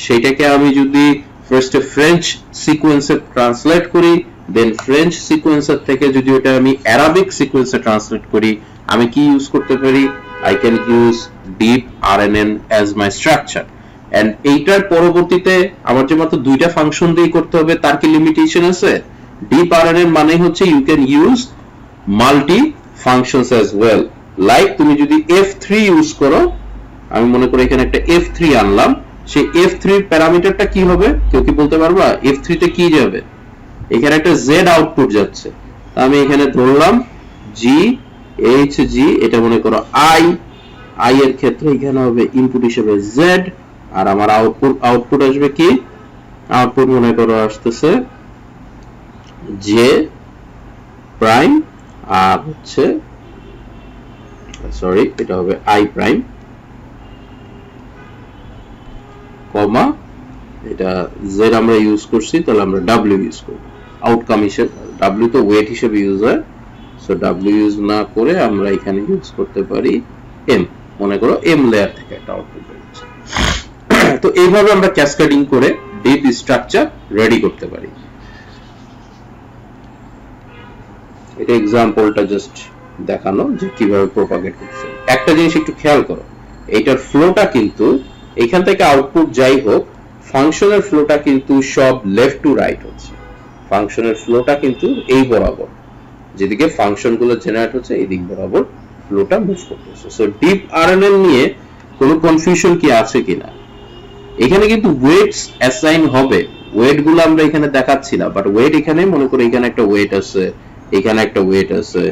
সেটাকে আমি যদি ফার্স্টে ফ্রেঞ্চ সিকোয়েন্সে ট্রান্সলেট করি, দেন ফ্রেঞ্চ সিকোয়েন্সার থেকে যদি ওটা আমি অ্যারাবিক সিকোয়েন্সে ট্রান্সলেট করি, আমি কি ইউজ করতে পারি? I can use deep RNN as my structure, and এইটার পরবর্তীতে আমার যে মাত্র দুইটা ফাংশন দিয়ে করতে হবে তার কি লিমিটেশন আছে? ডিপ RNN মানে হচ্ছে you can use multi functions as well, like তুমি যদি F3 ইউজ করো, আমি মনে করি এখানে একটা F3 আনলাম, সেই F3 প্যারামিটারটা কি হবে কেউ কি বলতে পারবা? F3 তে কি যাবে? এখানে একটা Z আউটপুট যাচ্ছে, আমি এখানে ধরলাম G এইচ জি, এটা মনে করো আই, আই এর ক্ষেত্রে এখানে হবে ইনপুট হিসেবে জেড, আর আমার আউটপুট আসবে কি, আউটপুট মনে করো আসতেছে জে প্রাইম, আর হচ্ছে সরি এটা হবে আই প্রাইম, কমা এটা জেড আমরা ইউজ করছি, তাহলে আমরা ডাব্লিউ ইউজ করব আউটকাম হিসেবে। ডাব্লিউ তো ওয়েট হিসেবে ইউজ হয়, সো ডাব্লিউ ইউজ না করে আমরা এখানে ইউজ করতে পারি এম, মনে করো এম লেয়ার থেকে একটা আউটপুট বেরোচ্ছে। তো এইভাবে আমরা ক্যাসকেডিং করে ডিপ স্ট্রাকচার রেডি করতে পারি। এটা এক্সাম্পলটা জাস্ট দেখানো যে কিভাবে প্রপাগেট করছে। একটা জিনিস একটু খেয়াল করো, এইটার ফ্লোটা কিন্তু এখান থেকে আউটপুট যাই হোক, ফাংশনের ফ্লোটা কিন্তু সব লেফট টু রাইট হচ্ছে। ফাংশনের ফ্লোটা কিন্তু এই বরাবর, যেদিকে ফাংশন গুলো জেনারেট হচ্ছে এই দিক বরাবর ফ্লোটা মুভ করতেছে। সো ডিপ আরএনএন নিয়ে কোনো কনফিউশন কি আছে কিনা? এখানে কিন্তু ওয়েটস অ্যাসাইন হবে, ওয়েট গুলো আমরা এখানে দেখাচ্ছি না, বাট ওয়েট এখানে মনে করো এখানে একটা ওয়েট আছে, এখানে একটা ওয়েট আছে,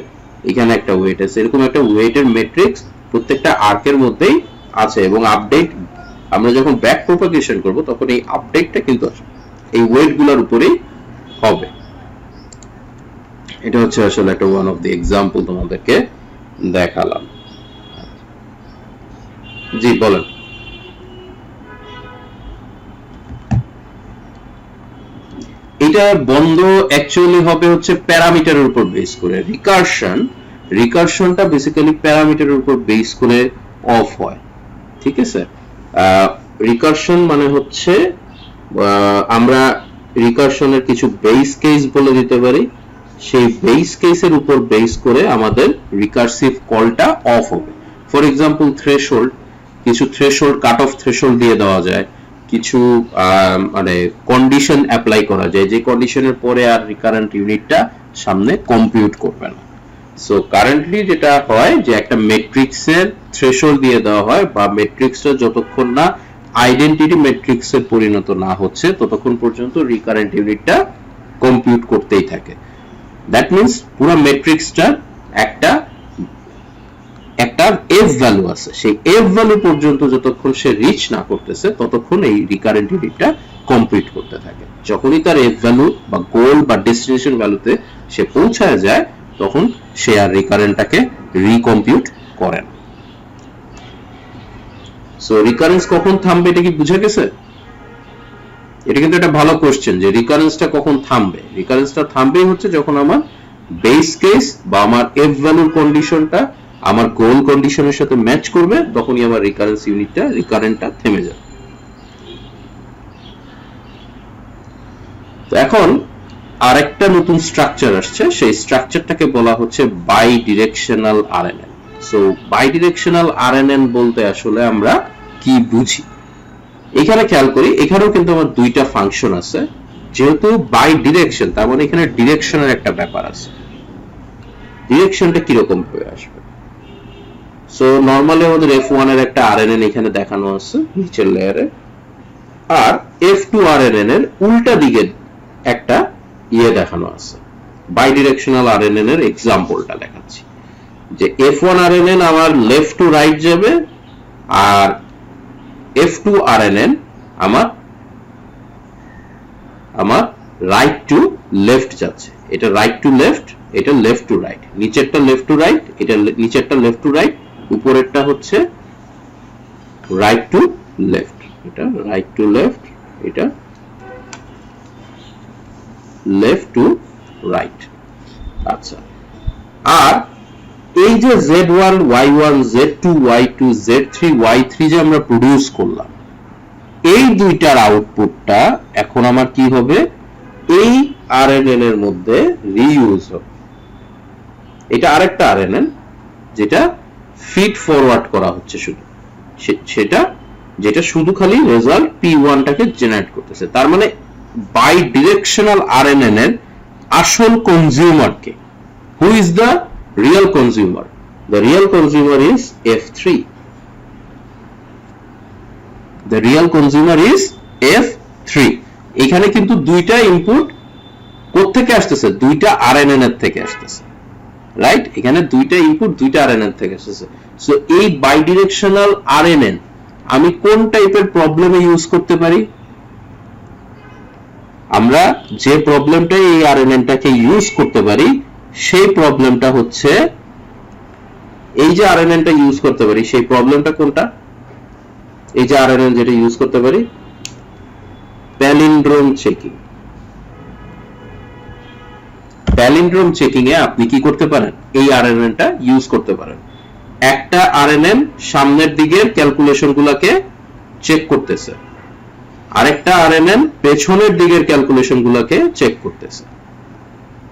এখানে একটা ওয়েট আছে, এরকম একটা ওয়েটের ম্যাট্রিক্স প্রত্যেকটা আর্কের মধ্যেই আছে। এবং আপডেট আমরা যখন ব্যাক প্রপাগেশন করব তখন এই আপডেটটা কিন্তু এই ওয়েট গুলোর উপরেই হবে। এটা হচ্ছে আসলে একটা ওয়ান অফ দি এক্সাম্পল তোমাদেরকে দেখালাম। জি বলেন। এটা বন্ধ অ্যাকচুয়ালি হবে হচ্ছে প্যারামিটারের উপর বেস করে। রিকারশনটা বেসিক্যালি প্যারামিটারের উপর বেস করে অফ হয়, ঠিক আছে? রিকারশন মানে হচ্ছে আমরা রিকারশনের কিছু বেস কেস বলে দিতে পারি, সেই বেস কেসের উপর বেস করে আমাদের রিকারসিভ কলটা অফ হবে। ফর এক্সাম্পল থ্রেশহোল্ড, কিছু থ্রেশহোল্ড কাট অফ থ্রেশহোল্ড দিয়ে দেওয়া যায়, কিছু মানে কন্ডিশন অ্যাপ্লাই করা যায়, যে কন্ডিশনের পরে আর রিকারেন্ট ইউনিটটা সামনে কম্পিউট করবে না। সো কারেন্টলি যেটা হয় যে একটা ম্যাট্রিক্সের থ্রেশহোল্ড দিয়ে দেওয়া হয়, বা ম্যাট্রিক্সটা যতক্ষণ না আইডেন্টিটি ম্যাট্রিক্সে পরিণত না হচ্ছে ততক্ষণ পর্যন্ত রিকারেন্ট ইউনিটটা কম্পিউট করতেই থাকে। দ্যাট মিন্স পুরো ম্যাট্রিক্সটা একটা এফ ভ্যালু আছে, সেই এফ ভ্যালু পর্যন্ত যতক্ষণ সে রিচ না করতেছে ততক্ষণ এই রিকারেন্ট ইউনিটটা কমপ্লিট করতে থাকে। যখনই তার এফ ভ্যালু বা গোল বা ডেস্টিনেশন ভ্যালুতে সে পৌঁছায় যায় তখন সে আর রিকারেন্টটাকে রিকম্পিউট করে না। সো রিকারেন্স কখন থামবে এটা কি বুঝা গেছে? এটা কিন্তু একটা ভালো কোশ্চেন যে রিকারেন্সটা কখন থামবে। রিকারেন্সটা থামবেই হচ্ছে যখন আমার বেস কেস বা আমার এফ ভ্যালুর কন্ডিশনটা আমার গোল কন্ডিশনের সাথে ম্যাচ করবে, তখনই আমার রিকারেন্স ইউনিটটা রিকারেন্টটা থেমে যাবে। তো এখন আরেকটা নতুন স্ট্রাকচার আসছে, সেই স্ট্রাকচারটাকে বলা হচ্ছে bidirectional RNN. So bidirectional RNN বলতে আসলে আমরা কি বুঝি? এখানে খেয়াল করি, এখানেও কিন্তু আমার দুইটা ফাংশন আছে। যেহেতু বাই ডিরেকশন, তার মানে এখানে ডিরেকশনের একটা ব্যাপার আছে। ডিরেকশনটা কিরকম ভাবে আসবে? সো নরমালি আমাদের F1 এর একটা আরএনএন এখানে দেখানো আছে নিচের লেয়ারে, আর F2 আরএনএন এর উল্টা দিকে একটা দেখানো আছে। বাই ডিরেকশনাল আরএনএন এর এক্সাম্পলটা দেখাচ্ছি যে F1 আরএনএন আমার লেফট টু রাইট যাবে, আর F2 আরএনএন আমার রাইট টু লেফট যাচ্ছে। এটা রাইট টু লেফট, এটা লেফট টু রাইট, নিচেরটা লেফট টু রাইট, এটা নিচেরটা লেফট টু রাইট, উপরেরটা হচ্ছে রাইট টু লেফট, এটা রাইট টু লেফট, এটা লেফট টু রাইট। আচ্ছা, আর এই যে Z1 Y1 Z2 Y2 Z3 Y3 যে আমরা প্রডিউস করলাম, এই দুইটার আউটপুটটা এখন আমার কি হবে? এই আরএনএন এর মধ্যে রিইউজ হবে। এটা আরেকটা আরএনএন যেটা ফিড ফরওয়ার্ড করা হচ্ছে শুধু, সেটা যেটা শুধু খালি রেজাল্ট P1 টাকে জেনারেট করতেছে। তার মানে বাই ডিরেকশনাল আরএনএন এর আসল consumer K? Who is the real consumer? The real consumer is F3. The real consumer is F3. এখানে কিন্তু দুইটা ইনপুট কোথা থেকে আসতেছে? দুইটা আরএনএন এর থেকে আসতেছে। রাইট? এখানে দুইটা ইনপুট দুইটা আরএনএন থেকে এসেছে। সো এই বাইডিরেকশনাল আরএনএন আমি কোন টাইপের প্রবলেমে ইউজ করতে পারি? আমরা যে প্রবলেমটা এই আরএনএনটাকে ইউজ করতে পারি সেই প্রবলেমটা হচ্ছে, এই যে আরএনএনটা ইউজ করতে পারি সেই প্রবলেমটা কোনটা? এই যে আরএনএন যেটা ইউজ করতে পারি, প্যালিন্ড্রোম চেকিং। প্যালিন্ড্রোম চেকিং এ আপনি কি করতে পারেন? এই আরএনএনটা ইউজ করতে পারেন। একটা আরএনএন সামনের দিকের ক্যালকুলেশন গুলাকে চেক করতেছে, আরেকটা আরএনএন পেছনের দিকের ক্যালকুলেশন গুলাকে চেক করতেছে।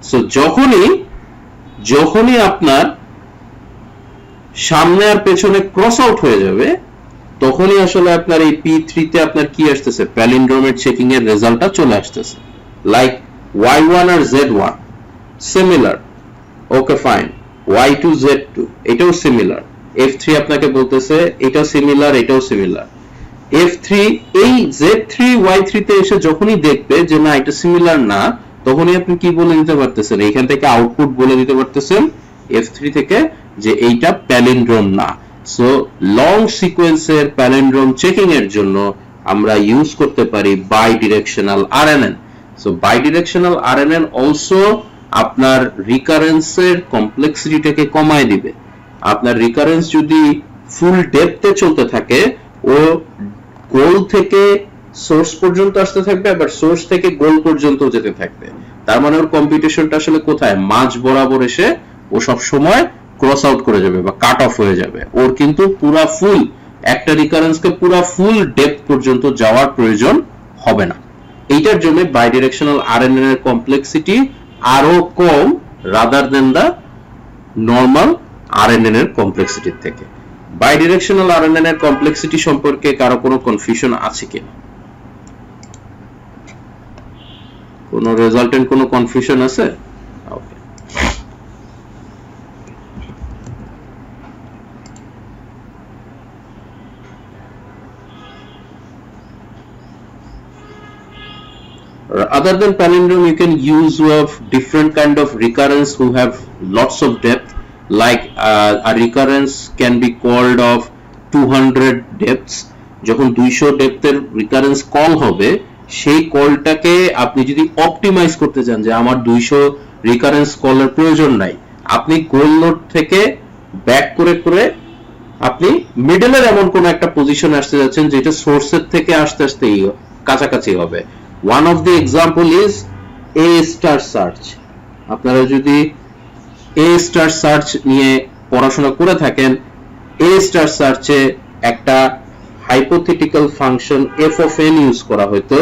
সো যখনই আপনার সামনে আর পেছনে ক্রস আউট হয়ে যাবে, তখনই আসলে আপনার এই P3 তে আপনার কি আসতেছে? প্যালিন্ড্রোমের চেকিং এর রেজাল্টটা চলে আসতেছে। লাইক Y1 আর Z1 similar, okay fine, Y2 Z2 এটাও সিমিলার, F3 আপনাকে বলতেছে এটাও সিমিলার, এটাও সিমিলার। F3 এই Z3 Y3 তে এসে যখনই দেখবে যে না এটা সিমিলার না, তখনই আপনি কি বলে দিতে পারতেছেন? এইখান থেকে আউটপুট বলে দিতে পারতেছেন F3 থেকে যে এইটা প্যালিন্ড্রোম না। সো লং সিকোয়েন্সের প্যালিন্ড্রোম চেকিং এর জন্য আমরা ইউজ করতে পারি বাইডিরেকশনাল আরএনএন। সো বাইডিরেকশনাল আরএনএন অলসো আপনার রিকারেন্সের কমপ্লেক্সিটিটাকে কমায় দিবে। আপনার রিকারেন্স যদি ফুল ডেপথে চলতে থাকে, ও গোল থেকে সোর্স পর্যন্ত আসতে থাকবে, আবার সোর্স থেকে গোল পর্যন্ত যেতে থাকবে। তার মানে ওর কম্পিটিশনটা আসলে কোথায়? মাঝ বরাবর এসে ও সব সময় ক্রস আউট করে যাবে বা কাট অফ হয়ে যাবে। ওর কিন্তু পুরা ফুল একটা রিকারেন্সকে পুরা ফুল ডেপথ পর্যন্ত যাওয়ার প্রয়োজন হবে না। এইটার জন্য বাইডিরেকশনাল আরএনএন এর কমপ্লেক্সিটি আরো কম রাদার দেন দা নরমাল আরএনএন এর কমপ্লেক্সিটির থেকে। বাইডিরেকশনাল আরএনএন এর কমপ্লেক্সিটি সম্পর্কে কারো কোনো কনফিউশন আছে কিনা? কোনো রেজাল্টেন্ট কোনো কনফিউশন আছে? ওকে, other than palindrome you can use of different kind of recurrence who have lots of depth, like a recurrence can be called of 200 depths. যখন 200 ডেপথের রিকারেন্স কল হবে, সেই কলটাকে আপনি যদি অপটিমাইজ করতে চান যে আমার 200 রিকারেন্স কলের প্রয়োজন নাই, আপনি গোল নোড থেকে ব্যাক করে করে আপনি মিডলের এমন কোন একটা পজিশনে আসতে যাচ্ছেন যেটা সোর্সের থেকে আস্তে আস্তে কাছাকাছি হবে। One of the example is a star search. আপনারা যদি এ স্টার সার্চ নিয়ে পড়াশোনা করে থাকেন, এ স্টার সার্চে একটা hypothetical function F of N use করা হতো।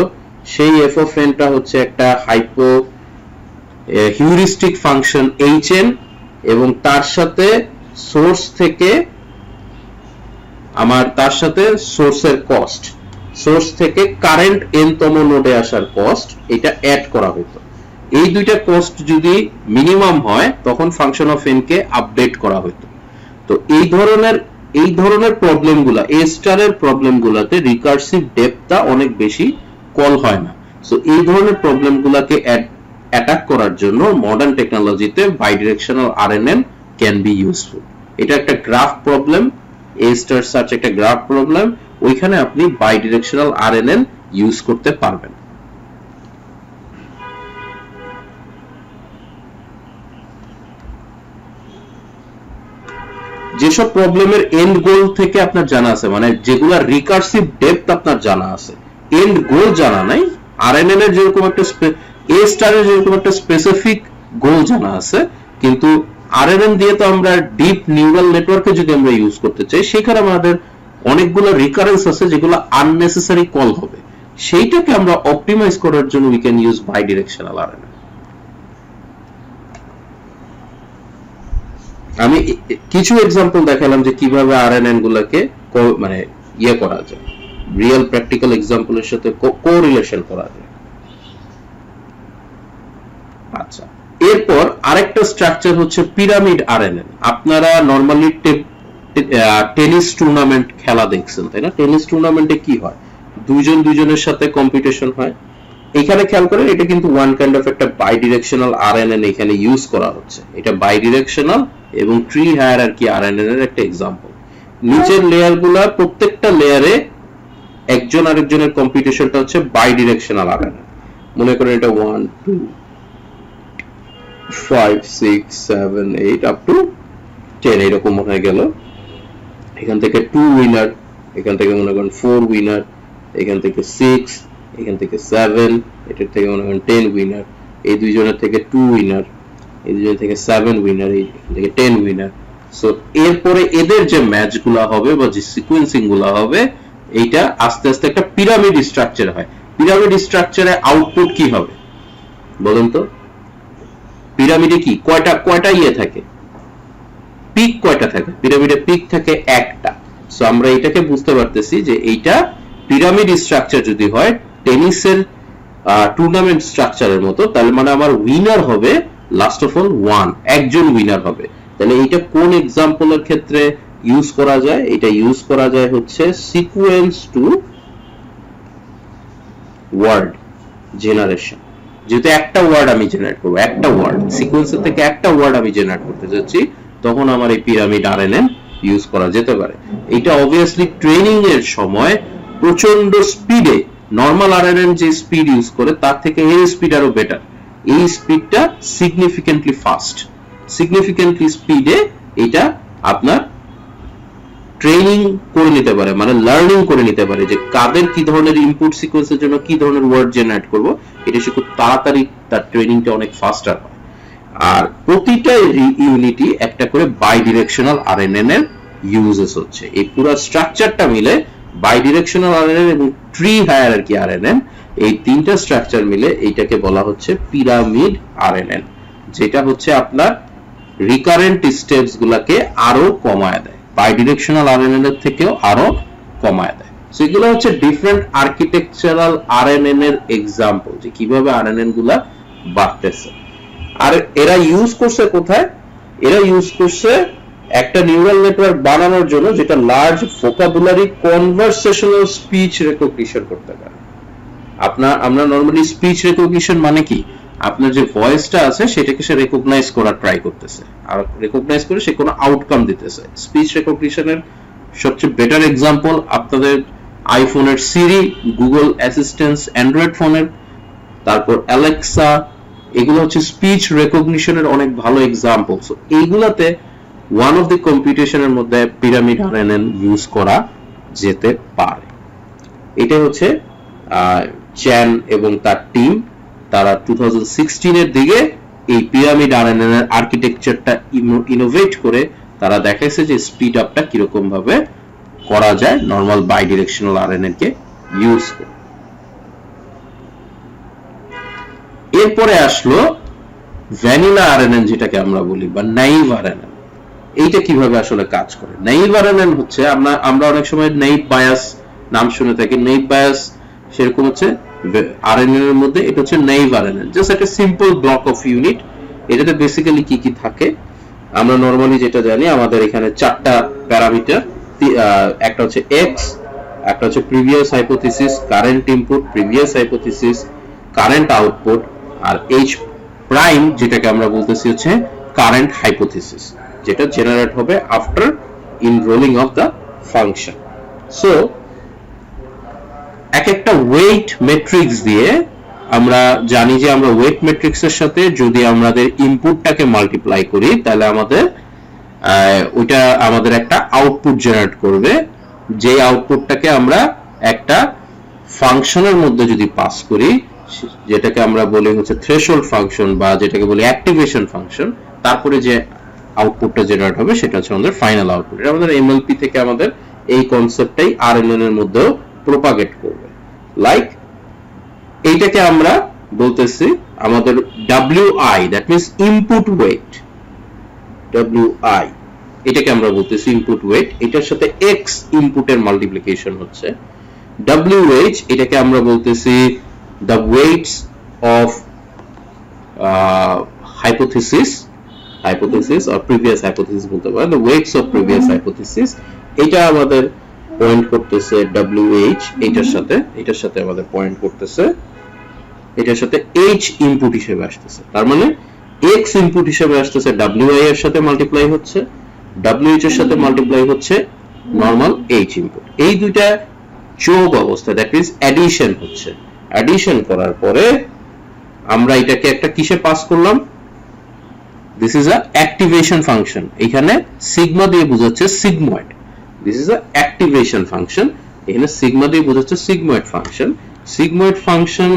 সেই এফ অফ এনটা হচ্ছে একটা হিউরিস্টিক ফাংশন এইচ এন, এবং তার সাথে সোর্স থেকে তার সাথে সোর্সের কস্ট, সোর্স থেকে কারেন্ট এন তম নোডে আসার কস্ট, এটা অ্যাড করা হতো। এই দুইটা কস্ট যদি মিনিমাম হয় তখন function of N K update করা হতো। তো এই ধরনের প্রবলেমগুলা, এ স্টারের প্রবলেমগুলাতে রিকার্সিভ ডেপথটা অনেক বেশি কল হয় না। সো এই ধরনের প্রবলেমগুলাকে অ্যাটাক করার জন্য মডার্ন টেকনোলজিতে বাইডিরেকশনাল আরএনএন ক্যান বি ইউজফুল। এটা একটা গ্রাফ প্রবলেম, এ স্টার সার্চ একটা গ্রাফ প্রবলেম, ওইখানে আপনি বাইডিরেকশনাল আরএনএন ইউজ করতে পারবেন। যেসব প্রবলেমের এন্ড গোল থেকে আপনার জানা আছে, মানে যেগুলা রিকার্সিভ ডেপথ আপনার জানা আছে, এন্ড গোল জানা নাই, আরএনএন এর যেরকম একটা এ স্টারের যেরকম একটা স্পেসিফিক গোল জানা আছে, কিন্তু আরএনএন দিয়ে তো আমরা ডিপ নিউরাল নেটওয়ার্কে যদি আমরা ইউজ করতে চাই, সেখানে আমাদের অনেকগুলো রিকারেন্স আছে যেগুলো আননেসেসারি কল হবে। সেইটাকে আমরা অপটিমাইজ করার জন্য উই ক্যান ইউজ বাইডিরেকশনাল আরএনএন। আমি কিছু এক্সাম্পল দেখালাম যে কিভাবে আরএনএন গুলোকে মানে করা যায়, রিয়েল প্র্যাকটিক্যাল এক্সাম্পলের সাথে কোরিলেশন করা যায়। আচ্ছা, এরপর আরেকটা স্ট্রাকচার হচ্ছে পিরামিড আরএনএন। আপনারা নরমালি টেনিস টুর্নামেন্ট খেলা দেখছেন, তাই না? টেনিস টুর্নামেন্টে কি হয়? দুইজনের সাথে কম্পিটিশন হয়, এখানে খেয়াল করেন এটা কিন্তু ওয়ান কাইন্ড অফ একটা বাইডিরেকশনাল আরএনএন এখানে ইউজ করা হচ্ছে। এটা বাইডিরেকশনাল এবং ট্রি হায়ারার্কি আরএনএন এর একটা এক্সাম্পল। নিচের লেয়ারগুলা প্রত্যেকটা লেয়ারে একজন আরেকজনের কম্পিটিশনটা হচ্ছে বাইডিরেকশনাল আরএনএন। মনে করেন এটা 1 2 5 6 7 8 আপ টু 10 এরকম হয়ে গেল। এখান থেকে 2 উইনার, এখান থেকে মনে করেন 4 উইনার, এখান থেকে 6, এখান থেকে 7, এটার থেকে মনে করেন 10 উইনার, এই দুইজনের থেকে 2 উইনার, এই দুইজনের থেকে 7 উইনার, এখান থেকে 10 উইনার। সো এরপরে এদের যে ম্যাচগুলো হবে বা যে সিকোয়েন্সিং গুলো হবে এইটা আস্তে আস্তে একটা পিরামিড স্ট্রাকচার হয়। পিরামিড স্ট্রাকচারে আউটপুট কি হবে বলেন তো? পিরামিডে কি কয়টা ইয়ে থাকে, পিক কয়টা থাকে? পিরামিডে পিক থাকে একটা। সো আমরা এটাকে বুঝতে পারতেছি যে এইটা পিরামিড স্ট্রাকচার যদি হয় টেনিসের টুর্নামেন্ট স্ট্রাকচারের মতো, তাহলে মানে আমার উইনার হবে লাস্ট অফ অল ওয়ান, একজন উইনার হবে। তাহলে এইটা কোন এক্সাম্পলের ক্ষেত্রে ইউজ করা যায়? এটা ইউজ করা যায় হচ্ছে সিকোয়েন্স টু ওয়ার্ড জেনারেশন। যেহেতু একটা ওয়ার্ড আমি জেনারেট করবো, একটা ওয়ার্ড সিকোয়েন্সের থেকে একটা ওয়ার্ড আমি জেনারেট করতে যাচ্ছি, তখন আমার এই পিরামিড আরএনএন ইউজ করা যেতে পারে। এটা অবভিয়াসলি ট্রেনিং এর সময় প্রচন্ড স্পিডে, নরমাল আরএনএন যে স্পিড ইউজ করে তার থেকে এর স্পিড আরো বেটার। এই স্পিডটা সিগনিফিকেন্টলি ফাস্ট, সিগনিফিকেন্টলি স্পিডে এটা আপনার ট্রেনিং করে নিতে পারে, মানে লার্নিং করে নিতে পারে যে কাদের কি ধরনের ইনপুট সিকোয়েন্সের জন্য কি ধরনের ওয়ার্ড জেনারেট করব। এটা সে খুব তাড়াতাড়ি, তার ট্রেনিংটা অনেক ফাস্টার হয়। আর প্রতিটা ইউনিটই একটা করে বাইডিরেকশনাল আরএনএন এর ইউজেস হচ্ছে। এই পুরো স্ট্রাকচারটা মিলে বাইডিরেকশনাল আরএনএন এবং ট্রি হায়ারার্কি আরএনএন, এই তিনটা স্ট্রাকচার মিলে এইটাকে বলা হচ্ছে পিরামিড আরএনএন, যেটা হচ্ছে আপনার রিকারেন্ট স্টেপস গুলাকে আরো কমায় দেয়, বাইডিরেকশনাল আরএনএন এর থেকেও আরো কমায় দেয়। সো এগুলো হচ্ছে ডিফারেন্ট আর্কিটেকচারাল আরএনএন এর এক্সাম্পল, যে কিভাবে আরএনএন গুলা বাড়তেছে। আর এরা ইউজ করছে কোথায়? এরা ইউজ করছে একটা নিউরাল নেটওয়ার্ক বানানোর জন্য যেটা large vocabulary conversational speech recognition করতে পারে। আমরা নরমালি স্পিচ রেকগনিশন মানে কি, আপনার যে ভয়েসটা আছে সেটাকে সে রেকগনাইজ করার ট্রাই করতেছে, আর রেকগনাইজ করে সে কোনো আউটকাম দিতেছে। স্পিচ রেকগনিশনের সবচেয়ে বেটার এক্সাম্পল আপনাদের আইফোনের সিরি, গুগল অ্যাসিস্ট্যান্ট অ্যান্ড্রয়েড ফোনের, তারপর অ্যালেক্সা, এগুলো হচ্ছে স্পিচ রেকগনিশনের অনেক ভালো এক্সাম্পল। সো এইগুলাতে ওয়ান অফ দি কম্পিটিশনের মধ্যে পিরামিড আরএনএন ইউজ করা যেতে পারে। এটা হচ্ছে চ্যান এবং তার টিম, তারা 2016 এর দিকে এই পিরামিড আরএনএন এর আর্কিটেকচারটা ইনোভেট করে তারা দেখাইছে যে স্পিড আপটা কিরকম ভাবে করা যায় নরমাল বাইডিরেকশনাল আরএনএন কে ইউজ করে। এরপরে আসলো ভ্যানিলা আরএনএন, যেটাকে আমরা বলি, বা নাইভ আরএনএন। এইটা কিভাবে আসলে কাজ করে? নাইভ আরএনএন হচ্ছে আমরা অনেক সময় নাইভ বায়াস নাম শুনে থাকি। নাইভ বায়াস সেরকম হচ্ছে আরএনএন এর মধ্যে, এটা হচ্ছে নাইভ আরএনএন, জাস্ট একটা সিম্পল ব্লক অফ ইউনিট। এটাতে বেসিক্যালি কি কি থাকে আমরা নরমালি যেটা জানি, আমাদের এখানে চারটা প্যারামিটার, একটা হচ্ছে এক্স, একটা হচ্ছে previous hypothesis, current input, previous hypothesis, current output, আর এইচ প্রাইম যেটাকে আমরা বলতেছি হচ্ছে কারেন্ট হাইপোথিসিস, যেটা জেনারেট হবে after unrolling of the function. So এক একটা ওয়েট ম্যাট্রিক্স দিয়ে আমরা জানি যে আমরা ওয়েট ম্যাট্রিক্সের সাথে যদি আমাদের ইনপুটটাকে মাল্টিপ্লাই করি তাহলে ওইটা আমাদের একটা আউটপুট জেনারেট করবে, যে আউটপুটটাকে আমরা একটা ফাংশনের মধ্যে যদি পাস করি, যেটাকে আমরা বলি হচ্ছে থ্রেশহোল্ড ফাংশন বা যেটাকে বলি অ্যাক্টিভেশন ফাংশন, তারপরে যে আউটপুটটা জেনারেট হবে সেটা হচ্ছে আমাদের ফাইনাল আউটপুট। এটা আমাদের এমএলপি থেকে আমাদের এই কনসেপ্টটাই আরএনএন এর মধ্যেও প্রোপাগেট করবে। লাইক এইটাকে আমরা বলতেছি আমাদের WI, that means input weight, WI এটাকে আমরা বলতেছি ইনপুট ওয়েট। এটার সাথে x ইনপুটের মাল্টিপ্লিকেশন হচ্ছে WH, এটাকে আমরা বলতেছি the weights of hypothesis or previous hypothesis বলতে পারেন, the weights of previous hypothesis। এটা আমাদের পয়েন্ট করতেছে WH, এটার সাথে আমাদের পয়েন্ট করতেছে এটার সাথে h ইনপুট হিসেবে আসতেছে, তার মানে x ইনপুট হিসেবে আসতেছে, wi এর সাথে মাল্টিপ্লাই হচ্ছে, wh এর সাথে মাল্টিপ্লাই হচ্ছে নরমাল h ইনপুট। এই দুইটা যোগ অবস্থা, দ্যাট মিন্স অ্যাডিশন হচ্ছে। অ্যাডিশন করার পরে আমরা এটাকে একটা কিসে পাস করলাম, this is a activation function. এখানে সিগমা দিয়ে বোঝাচ্ছে sigmoid, this is a activation function. এখানে সিগমা দিয়ে বোঝাচ্ছে সিগময়েড ফাংশন। সিগময়েড ফাংশন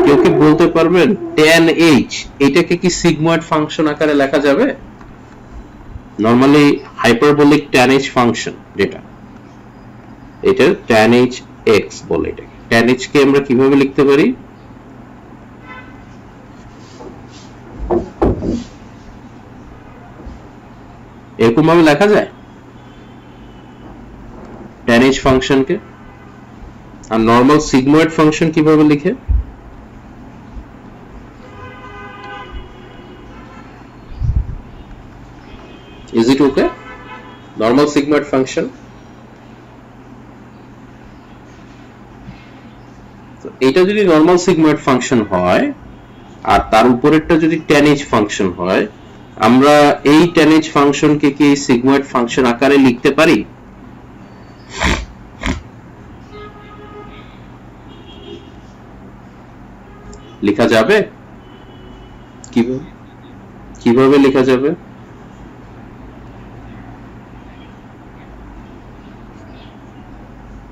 কেউ কি বলতে পারবেন tan h এটাকে কি সিগময়েড ফাংশন আকারে লেখা যাবে? Normally hyperbolic tan h function যেটা, এটা tan h x বলে। এটাকে tan h কে আমরা কিভাবে লিখতে পারি? এরকম ভাবে লেখা যায় tan h ফাংশনকে। আর নরমাল সিগময়েড ফাংশন কিভাবে লিখে? Is it okay? Normal sigmoid function. তো এটা যদি নরমাল সিগময়েড ফাংশন হয় আর তার উপরেরটা যদি tan h ফাংশন হয়, আমরা এই tan h ফাংশনকে কি সিগময়েড ফাংশন আকারে লিখতে পারি? লেখা যাবে? কিভাবে লেখা যাবে?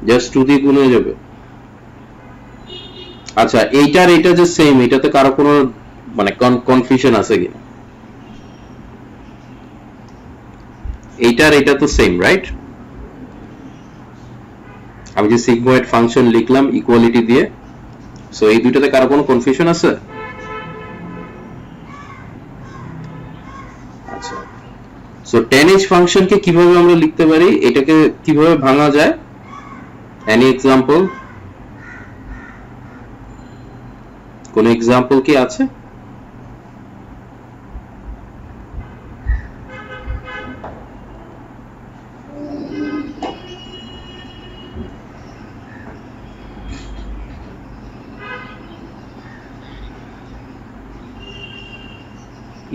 জাস্ট 2 দিয়ে গুণ হয়ে যাবে। আচ্ছা, এইটার এটা যে সেম, এটাতে কারো কোনো মানে কনফিউশন আছে কিনা? এইটার এটা তো সেম, রাইট? আমি যে সিগময়েড ফাংশন লিখলাম ইকুয়ালিটি দিয়ে, সো এই দুইটাতে কারো কোনো কনফিউশন আছে? আচ্ছা, সো tan h ফাংশনকে কিভাবে আমরা লিখতে পারি, এটাকে কিভাবে ভাঙা যায়? Any example? কোন এক্সাম্পল কি আছে?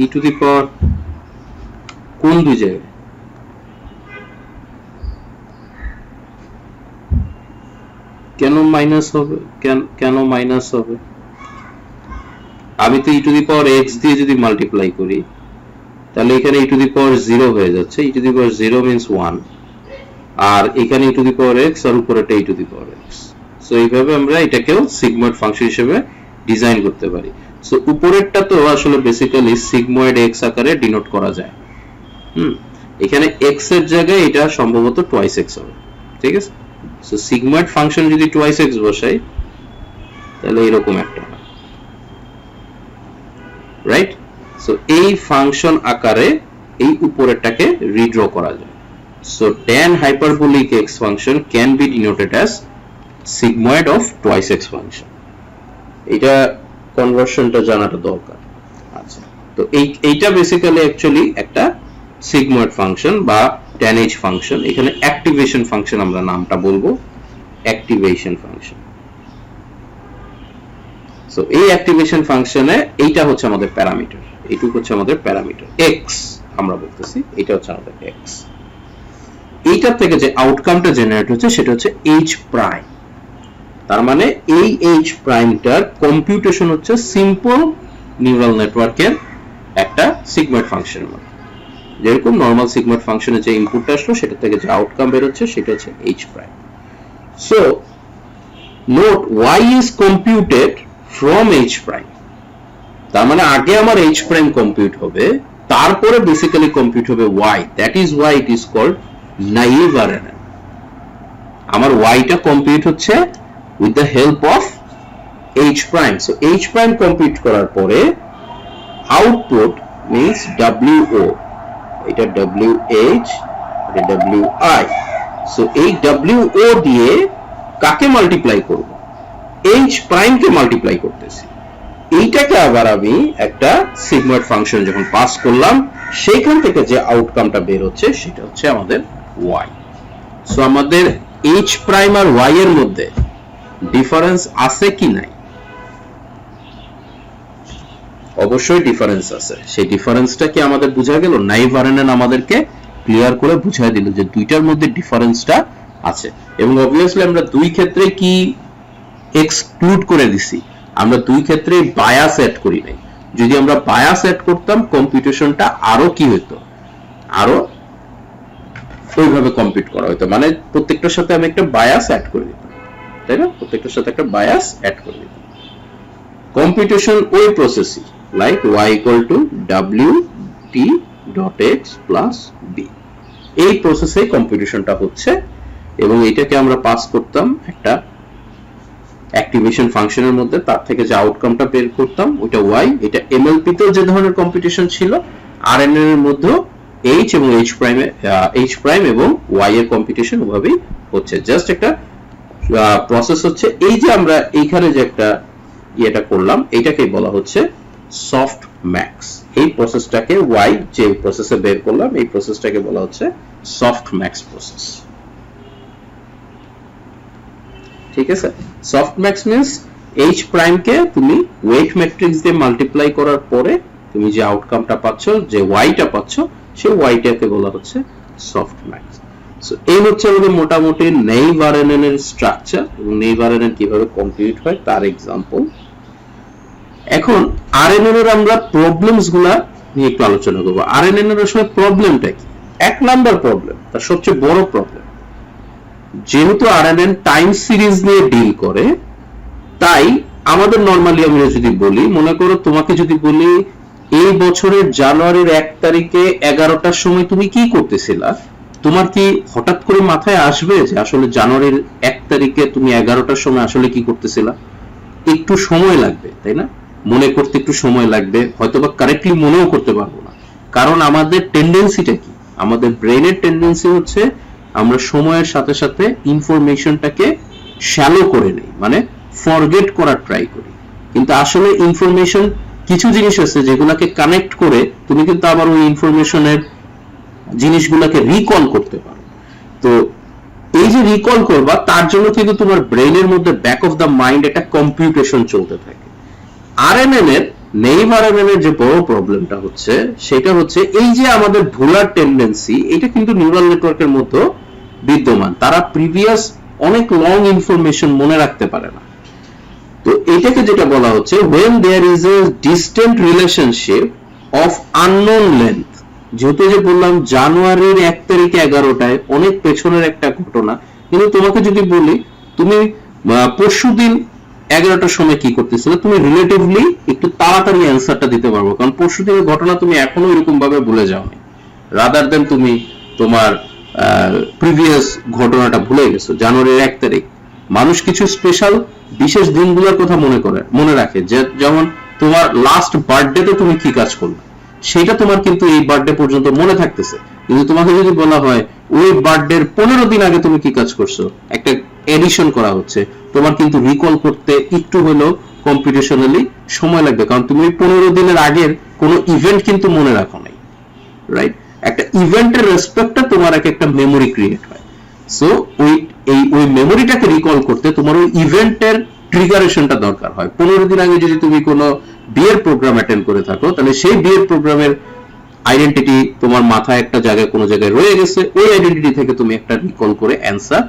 e টু দি পাওয়ার কোন দুই জায়গায়? কেন মাইনাস হবে? কেন মাইনাস হবে? আমি তো e to the power x দিয়ে যদি মাল্টিপ্লাই করি তাহলে এখানে e টু দি পাওয়ার 0 হয়ে যাচ্ছে, e to the power 0 means 1, আর এখানে e to the power x আর উপরেটা e to the power x। So এইভাবে আমরা এটাকেও সিগময়েড ফাংশন হিসেবে ডিজাইন করতে পারি। সো উপরেরটা তো আসলে বেসিক্যালি সিগময়েড x আকারে ডিনোট করা যায়। এখানে x এর জায়গায় এটা সম্ভবত টুয়াইস x হবে, ঠিক আছে? সো সিগময়েড ফাংশন যদি টুয়াইস x বসাই তাহলে এরকম একটা হয়, রাইট? সো এই ফাংশন আকারে এই উপরেরটাকে রিড্র করা যায়। So tan hyperbolic x function can be denoted as sigmoid of twice x function. এটা কনভার্সনটা জানাটা দরকার। আচ্ছা, তো এইটা বেসিক্যালি অ্যাকচুয়ালি একটা সিগময়েড ফাংশন বা tan h ফাংশন। এখানে অ্যাক্টিভেশন ফাংশন আমরা নামটা বলবো, অ্যাক্টিভেশন ফাংশন। সো এই অ্যাক্টিভেশন ফাংশনে এইটা হচ্ছে আমাদের প্যারামিটার, এইটুকু হচ্ছে আমাদের প্যারামিটার x আমরা বলতেছি, এটা হচ্ছে আমাদের x। এইটা থেকে যে আউটকামটা জেনারেট হচ্ছে সেটা হচ্ছে h প্রাইম। তার মানে এই h প্রাইমটার কম্পিউটেশন হচ্ছে সিম্পল নিউরাল নেটওয়ার্কের একটা সিগময়েড ফাংশনের মতো। যেরকম নরমাল সিগময়েড ফাংশনে যে ইনপুটটা আসলো সেটা থেকে যে আউটকাম বের হচ্ছে সেটা হচ্ছে h prime. So note y is computed from h prime। তার মানে আগে আমার h prime কম্পিউট হবে, তারপরে বেসিক্যালি কম্পিউট হবে y, that is why it is called naive RNN। আমার y টা কম্পিউট হচ্ছে with the help of h prime। so h prime compute করার পরে আউটপুট means wo, এটা wh, এটা wi। so এই wo দিয়ে কাকে মাল্টিপ্লাই করব? h প্রাইম কে মাল্টিপ্লাই করতেছি। এইটাকে আবার আমি একটা সিগময়েড ফাংশন যখন পাস করলাম সেইখান থেকে যে আউটকামটা বের হচ্ছে সেটা হচ্ছে আমাদের y। সো আমাদের h প্রাইম আর y এর মধ্যে ডিফারেন্স আছে কি নাই? অবশ্যই ডিফারেন্স আছে। সেই ডিফারেন্সটা কি আমাদের বোঝা গেল? নাইভ আরএনএন আমাদেরকে ক্লিয়ার করে বুঝাই দিল যে দুইটার মধ্যে ডিফারেন্সটা আছে। এবং অবভিয়াসলি আমরা দুই ক্ষেত্রে কি এক্সক্লুড করে দিছি, আমরা দুই ক্ষেত্রে বায়াস অ্যাড করি নাই। যদি আমরা বায়াস অ্যাড করতাম কম্পিউটেশনটা আরো কি হতো, আরো ওইভাবে কম্পিউট করা হতো, মানে প্রত্যেকটার সাথে আমি একটা বায়াস অ্যাড করে দিতাম, তাই না? প্রত্যেকটার সাথে একটা বায়াস অ্যাড করে দিতাম। কম্পিউটেশন ওই প্রসেসই like y equal to wt dot x plus b, এই প্রসেসে কম্পিউটেশনটা হচ্ছে এবং এটাকে আমরা পাস করতাম একটা অ্যাক্টিভেশন ফাংশনের মধ্যে, তার থেকে যে আউটকামটা বের করতাম ওটা y। এটা এমএলপি তেও যে ধরনের কম্পিউটেশন ছিল, আরএনএন এর মধ্যেও h এবং h প্রাইম এবং y এর কম্পিউটেশন ওভাবেই হচ্ছে। জাস্ট একটা প্রসেস হচ্ছে এই যে আমরা এইখানে যে একটা এটা করলাম, এটাকে বলা হচ্ছে সফট ম্যাক্স। এই প্রসেসটাকে y যে প্রসেসে বের করলাম, এই প্রসেসটাকে বলা হচ্ছে সফট ম্যাক্স প্রসেস। ঠিক আছে? Softmax means h prime কে তুমি ওয়েট ম্যাট্রিক্স দিয়ে মাল্টিপ্লাই করার পরে তুমি যে আউটকামটা পাচ্ছ, যে y-টা পাচ্ছ, সেই y-টাকে বলা হচ্ছে সফট ম্যাক্স। সো এই হচ্ছে আমাদের মোটামুটি নেইভ আরএনএন এর স্ট্রাকচার এবং নেইভ আরএনএন কিভাবে কম্পিউট হয় তার এক্সাম্পল। এখন আরএনএন এর আমরা প্রবলেমস গুলা নিয়ে একটু আলোচনা করব। আরএনএন এর আসলে প্রবলেমটা কি? এক নাম্বার প্রবলেম, তার সবচেয়ে বড় প্রবলেম, যেহেতু আরএনএন টাইম সিরিজ নিয়ে ডিল করে, তাই আমাদের নরমালি আমরা যদি বলি, মনে করো তোমাকে যদি বলি এই বছরের জানুয়ারির 1 তারিখে 11টার সময় তুমি কি করতেছিলা, তোমার কি হঠাৎ করে মাথায় আসবে যে আসলে জানুয়ারির 1 তারিখে তুমি 11টার সময় আসলে কি করতেছিলা? একটু সময় লাগবে, তাই না? মনে করতে একটু সময় লাগবে, হয়তোবা কারেক্টলি মনেও করতে পারবো না। কারণ আমাদের টেন্ডেন্সিটা কি? আমাদের ব্রেনের টেন্ডেন্সি হচ্ছে আমরা সময়ের সাথে সাথে ইনফরমেশনটাকে শ্যালো করে নেই, মানে ফরগেট করার ট্রাই করি। কিন্তু আসলে ইনফরমেশন কিছু জিনিস আছে যেগুলোকে কানেক্ট করে তুমি কিন্তু আবার ওই ইনফরমেশনের জিনিসগুলোকে রিকল করতে পারো। তো এই যে রিকল করবা, তার জন্য কিন্তু তোমার ব্রেনের মধ্যে ব্যাক অফ দ্য মাইন্ড একটা কম্পিউটেশন চলতে থাকে। আরএনএন এর, নেইভ আরএনএন এর যে বড় প্রবলেমটা হচ্ছে সেটা হচ্ছে এই যে আমাদের ভুলার টেন্ডেন্সি, এটা কিন্তু নিউরাল নেটওয়ার্কের মধ্যে বিদ্যমান। তারা প্রিভিয়াস অনেক লং ইনফরমেশন মনে রাখতে পারে না। তো এটাকে যেটা বলা হচ্ছে when there is a distant relationship of unknown length, যেহেতু যে বললাম জানুয়ারির 1 তারিখে 11টায় অনেক পেছনের একটা ঘটনা, কিন্তু তোমাকে যদি বলি তুমি পরশুদিন 11টার সময় কি করতেছিলে, তুমি রিলেটিভলি একটু তাড়াতাড়ি অ্যান্সারটা দিতে পারবো, কারণ পরশুদিনের ঘটনা তুমি এখনো এরকম ভাবে ভুলে যাওনি, রাদার দেন তুমি তোমার প্রিভিয়াস ঘটনাটা ভুলে গেছো। জানুয়ারির 1 তারিখ মানুষ কিছু স্পেশাল বিশেষ দিনগুলোর কথা মনে রাখে, যে যেমন তোমার লাস্ট বার্থডেতে তুমি কি কাজ করলে, সেটা তোমার কিন্তু এই বার্থডে পর্যন্ত মনে থাকতেছে। কিন্তু তোমাকে যদি বলা হয় ওই বার্থডের 15 দিন আগে তুমি কি কাজ করছো, একটা এডিশন করা হচ্ছে, তোমার কিন্তু রিকল করতে একটু হলেও কম্পিউটেশনালি সময় লাগবে, কারণ তুমি 15 দিনের আগের কোনো ইভেন্ট কিন্তু মনে রাখো নাই, রাইট? একটা ইভেন্টের রেসপেক্টটা তোমার একটা মেমোরি ক্রিয়েট হয়। সো ওই মেমোরিটাকে রিকল করতে তোমার ওই ইভেন্টের ট্রিগারেশনটা দরকার হয়। 15 দিন আগে যদি তুমি কোনো বিয়ের প্রোগ্রাম অ্যাটেন্ড করে থাকো, তাহলে সেই বিয়ের প্রোগ্রামের আইডেন্টিটি তোমার মাথায় একটা জায়গায় কোনো জায়গায় রয়ে গেছে, ওই আইডেন্টিটি থেকে তুমি একটা রিকল করে অ্যান্সার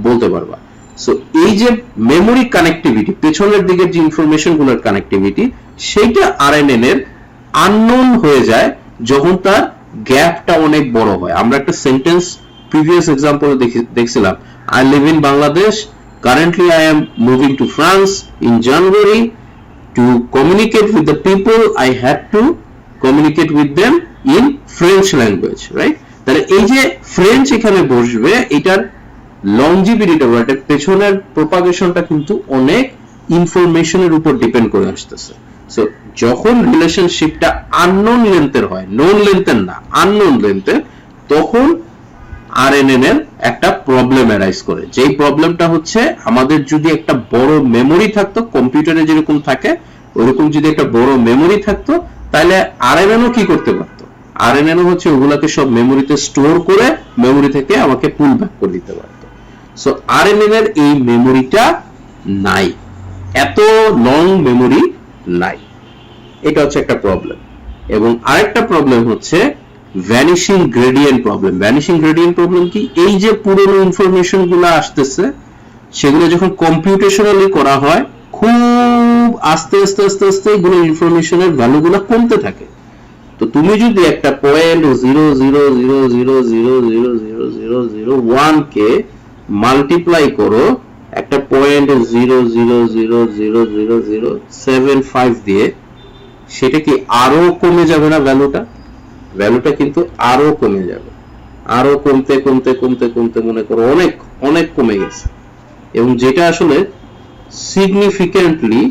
বলতে পারবা। সো এই যে মেমোরি কানেক্টিভিটি, পেছনের দিকের যে ইনফরমেশন গুলোর কানেক্টিভিটি, সেইটা আরএনএন এর আননোন হয়ে যায় যখন তার গ্যাপটা অনেক বড় হয়। আমরা একটা সেন্টেন্স প্রিভিয়াস এক্সাম্পল দেখছিলাম, I live in Bangladesh, currently I am moving to France in January. To communicate with the people I had to communicate with them in French language, right? তাহলে এই যে ফ্রেঞ্চ এখানে বসবে, এটার লংজিভিটিটা বা এটার পেছনের প্রপাগেশনটা কিন্তু অনেক ইনফরমেশনের উপর ডিপেন্ড করে আসতেছে। সো যখন রিলেশনশিপটা আননোন লেন্থের হয়, নোন লেন্থের না, আননোন লেন্থের, তখন আরএনএন এর একটা প্রবলেম অ্যারাইজ করে। যেই প্রবলেমটা হচ্ছে আমাদের যদি একটা বড় মেমোরি থাকতো, কম্পিউটারে যেরকম থাকে ওইরকম যদি একটা বড় মেমোরি থাকতো, তাহলে আরএনএনও কি করতে পারতো, আরএনএনও হচ্ছে ওগুলাকে সব মেমোরিতে স্টোর করে মেমোরি থেকে আমাকে পুল ব্যাক করে দিতে পারতো। সো আরএনএন এর এই মেমোরিটা নাই, এত লং মেমোরি নাই। এটা হচ্ছে একটা প্রবলেম। এবং আরেকটা প্রবলেম হচ্ছে vanishing gradient problem. Vanishing gradient problem কি? এই যে পুরনো ইনফরমেশন গুলো আসতেছে সেগুলো যখন কম্পিউটেশনালি করা হয় খুব আস্তে আস্তে আস্তে আস্তে এগুলো ইনফরমেশনের ভ্যালুগুলো কমতে থাকে। তো তুমি যদি একটা 0.000000001 কে মাল্টিপ্লাই করো একটা 0.0000075 দিয়ে, সেটা কি আরো কমে যাবে না ভ্যালুটা? ভ্যালুটা কিন্তু আরো কমে যাবে, আরো কমতে কমতে কমতে কমতে মনে করো অনেক অনেক কমে গেছে। এবং যেটা আসলে সিগনিফিকেন্টলি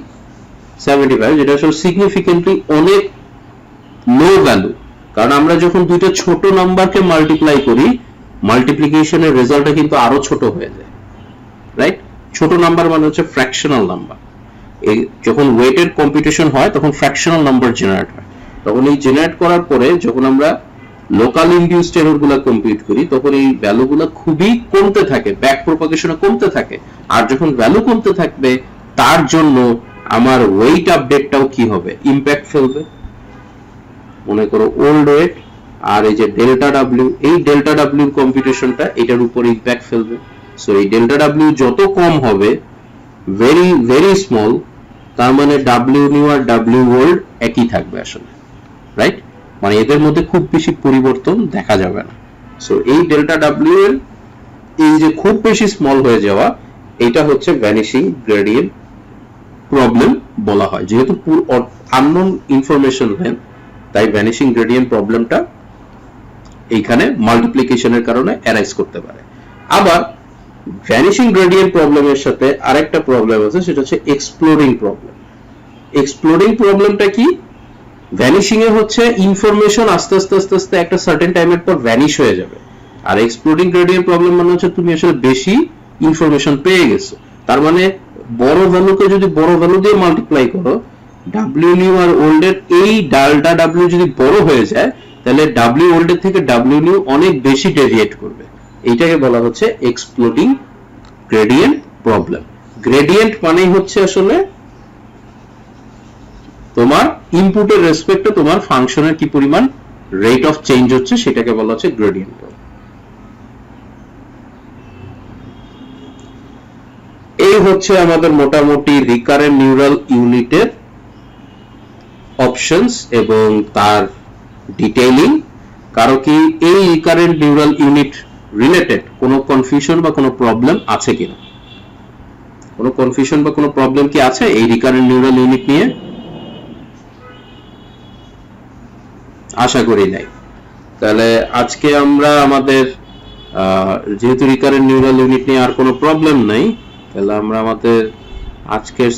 75, যেটা আসলে সিগনিফিকেন্টলি অনেক লো ভ্যালু। কারণ আমরা যখন দুইটা ছোট নাম্বারকে মাল্টিপ্লাই করি, মাল্টিপ্লিকেশনের রেজাল্টটা কিন্তু আরো ছোট হয়ে যায়, রাইট? ছোট নাম্বার মানে হচ্ছে ফ্র্যাকশনাল নাম্বার। এই যখন ওয়েটেড কম্পিটিশন হয় তখন ফ্র্যাকশনাল নাম্বার জেনারেট হয়। তখন এই জেনারেট করার পরে যখন আমরা লোকাল ইনডিউসড এরর গুলা কম্পিউট করি তখন এই ভ্যালুগুলো খুবই কমতে থাকে, ব্যাক প্রপাগেশনে কমতে থাকে। আর যখন ভ্যালু কমতে থাকবে তার জন্য আমার ওয়েট আপডেটটাও কি হবে? ইম্প্যাক্ট ফেলবে। মনে করো ওল্ড ওয়েট আর এই যে ডেল্টা ডাব্লিউ, এই ডেল্টা ডাব্লিউ কম্পিউটেশনটা এটার উপর ইম্প্যাক্ট ফেলবে। সো এই ডেল্টা ডাব্লিউ যত কম হবে, ভেরি ভেরি স্মল, তার মানে ডাব্লিউ নিউ আর ডাব্লিউ ওল্ড একই থাকবে আসলে, রাইট? মানে এদের মধ্যে খুব বেশি পরিবর্তন দেখা যাবে না। সো এই ডেল্টা ডাব্লিউ এর এই যে খুব বেশি স্মল হয়ে যাওয়া, এটা হচ্ছে ভ্যানিশিং গ্রেডিয়েন্ট প্রবলেম বলা হয়। যেহেতু আননোন ইনফরমেশন লেন্থ, তাই ভ্যানিশিং গ্রেডিয়েন্ট প্রবলেমটা এইখানে মাল্টিপ্লিকেশনের কারণে অ্যারাইজ করতে পারে। আবার ভ্যানিশিং গ্রেডিয়েন্ট প্রবলেমের সাথে আরেকটা প্রবলেম আছে, সেটা হচ্ছে এক্সপ্লোডিং প্রবলেম। এক্সপ্লোডিং প্রবলেমটা কি? ভ্যানিশিং এ হচ্ছে ইনফরমেশন আস্তে আস্তে আস্তে আস্তে একটা সার্টেন টাইমের পর ভ্যানিশ হয়ে যাবে। আর এক্সপ্লোডিং গ্রেডিয়েন্ট প্রবলেম মানে হচ্ছে তুমি আসলে বেশি ইনফরমেশন পেয়ে গেছো। তার মানে বড় ভ্যালুকে যদি বড় ভ্যালু দিয়ে মাল্টিপ্লাই করো, ডাব্লিউ নিউ আর ওল্ড এর এই ডেল্টা ডাব্লিউ যদি বড় হয়ে যায়, তাহলে ডাব্লিউ ওল্ড এর থেকে ডাব্লিউ নিউ অনেক বেশি ডেভিয়েট করবে। এইটাকে বলা হচ্ছে এক্সপ্লোডিং গ্রেডিয়েন্ট প্রবলেম। গ্রেডিয়েন্ট মানেই হচ্ছে আসলে তোমার ইনপুটের রেসপেক্টে তোমার ফাংশনের কি পরিমাণ রেট অফ চেঞ্জ হচ্ছে, সেটাকে বলা হচ্ছে গ্রেডিয়েন্ট। এই হচ্ছে আমাদের মোটামুটি রিকারেন্ট নিউরাল ইউনিটের অপশনস এবং তার ডিটেইলিং। কারো কি এই রিকারেন্ট নিউরাল ইউনিট রিলেটেড কোনো কনফিউশন বা কোনো প্রবলেম আছে কিনা? কোনো কনফিউশন বা কোনো প্রবলেম কি আছে এই রিকারেন্ট নিউরাল ইউনিট নিয়ে? আশা করি নাই। তাহলে আজকে আমরা আমাদের যেহেতু রিকারেন্ট নিউরাল ইউনিট নিয়ে আর কোনো প্রবলেম নাই, তাহলে আমরা আমাদের আজকের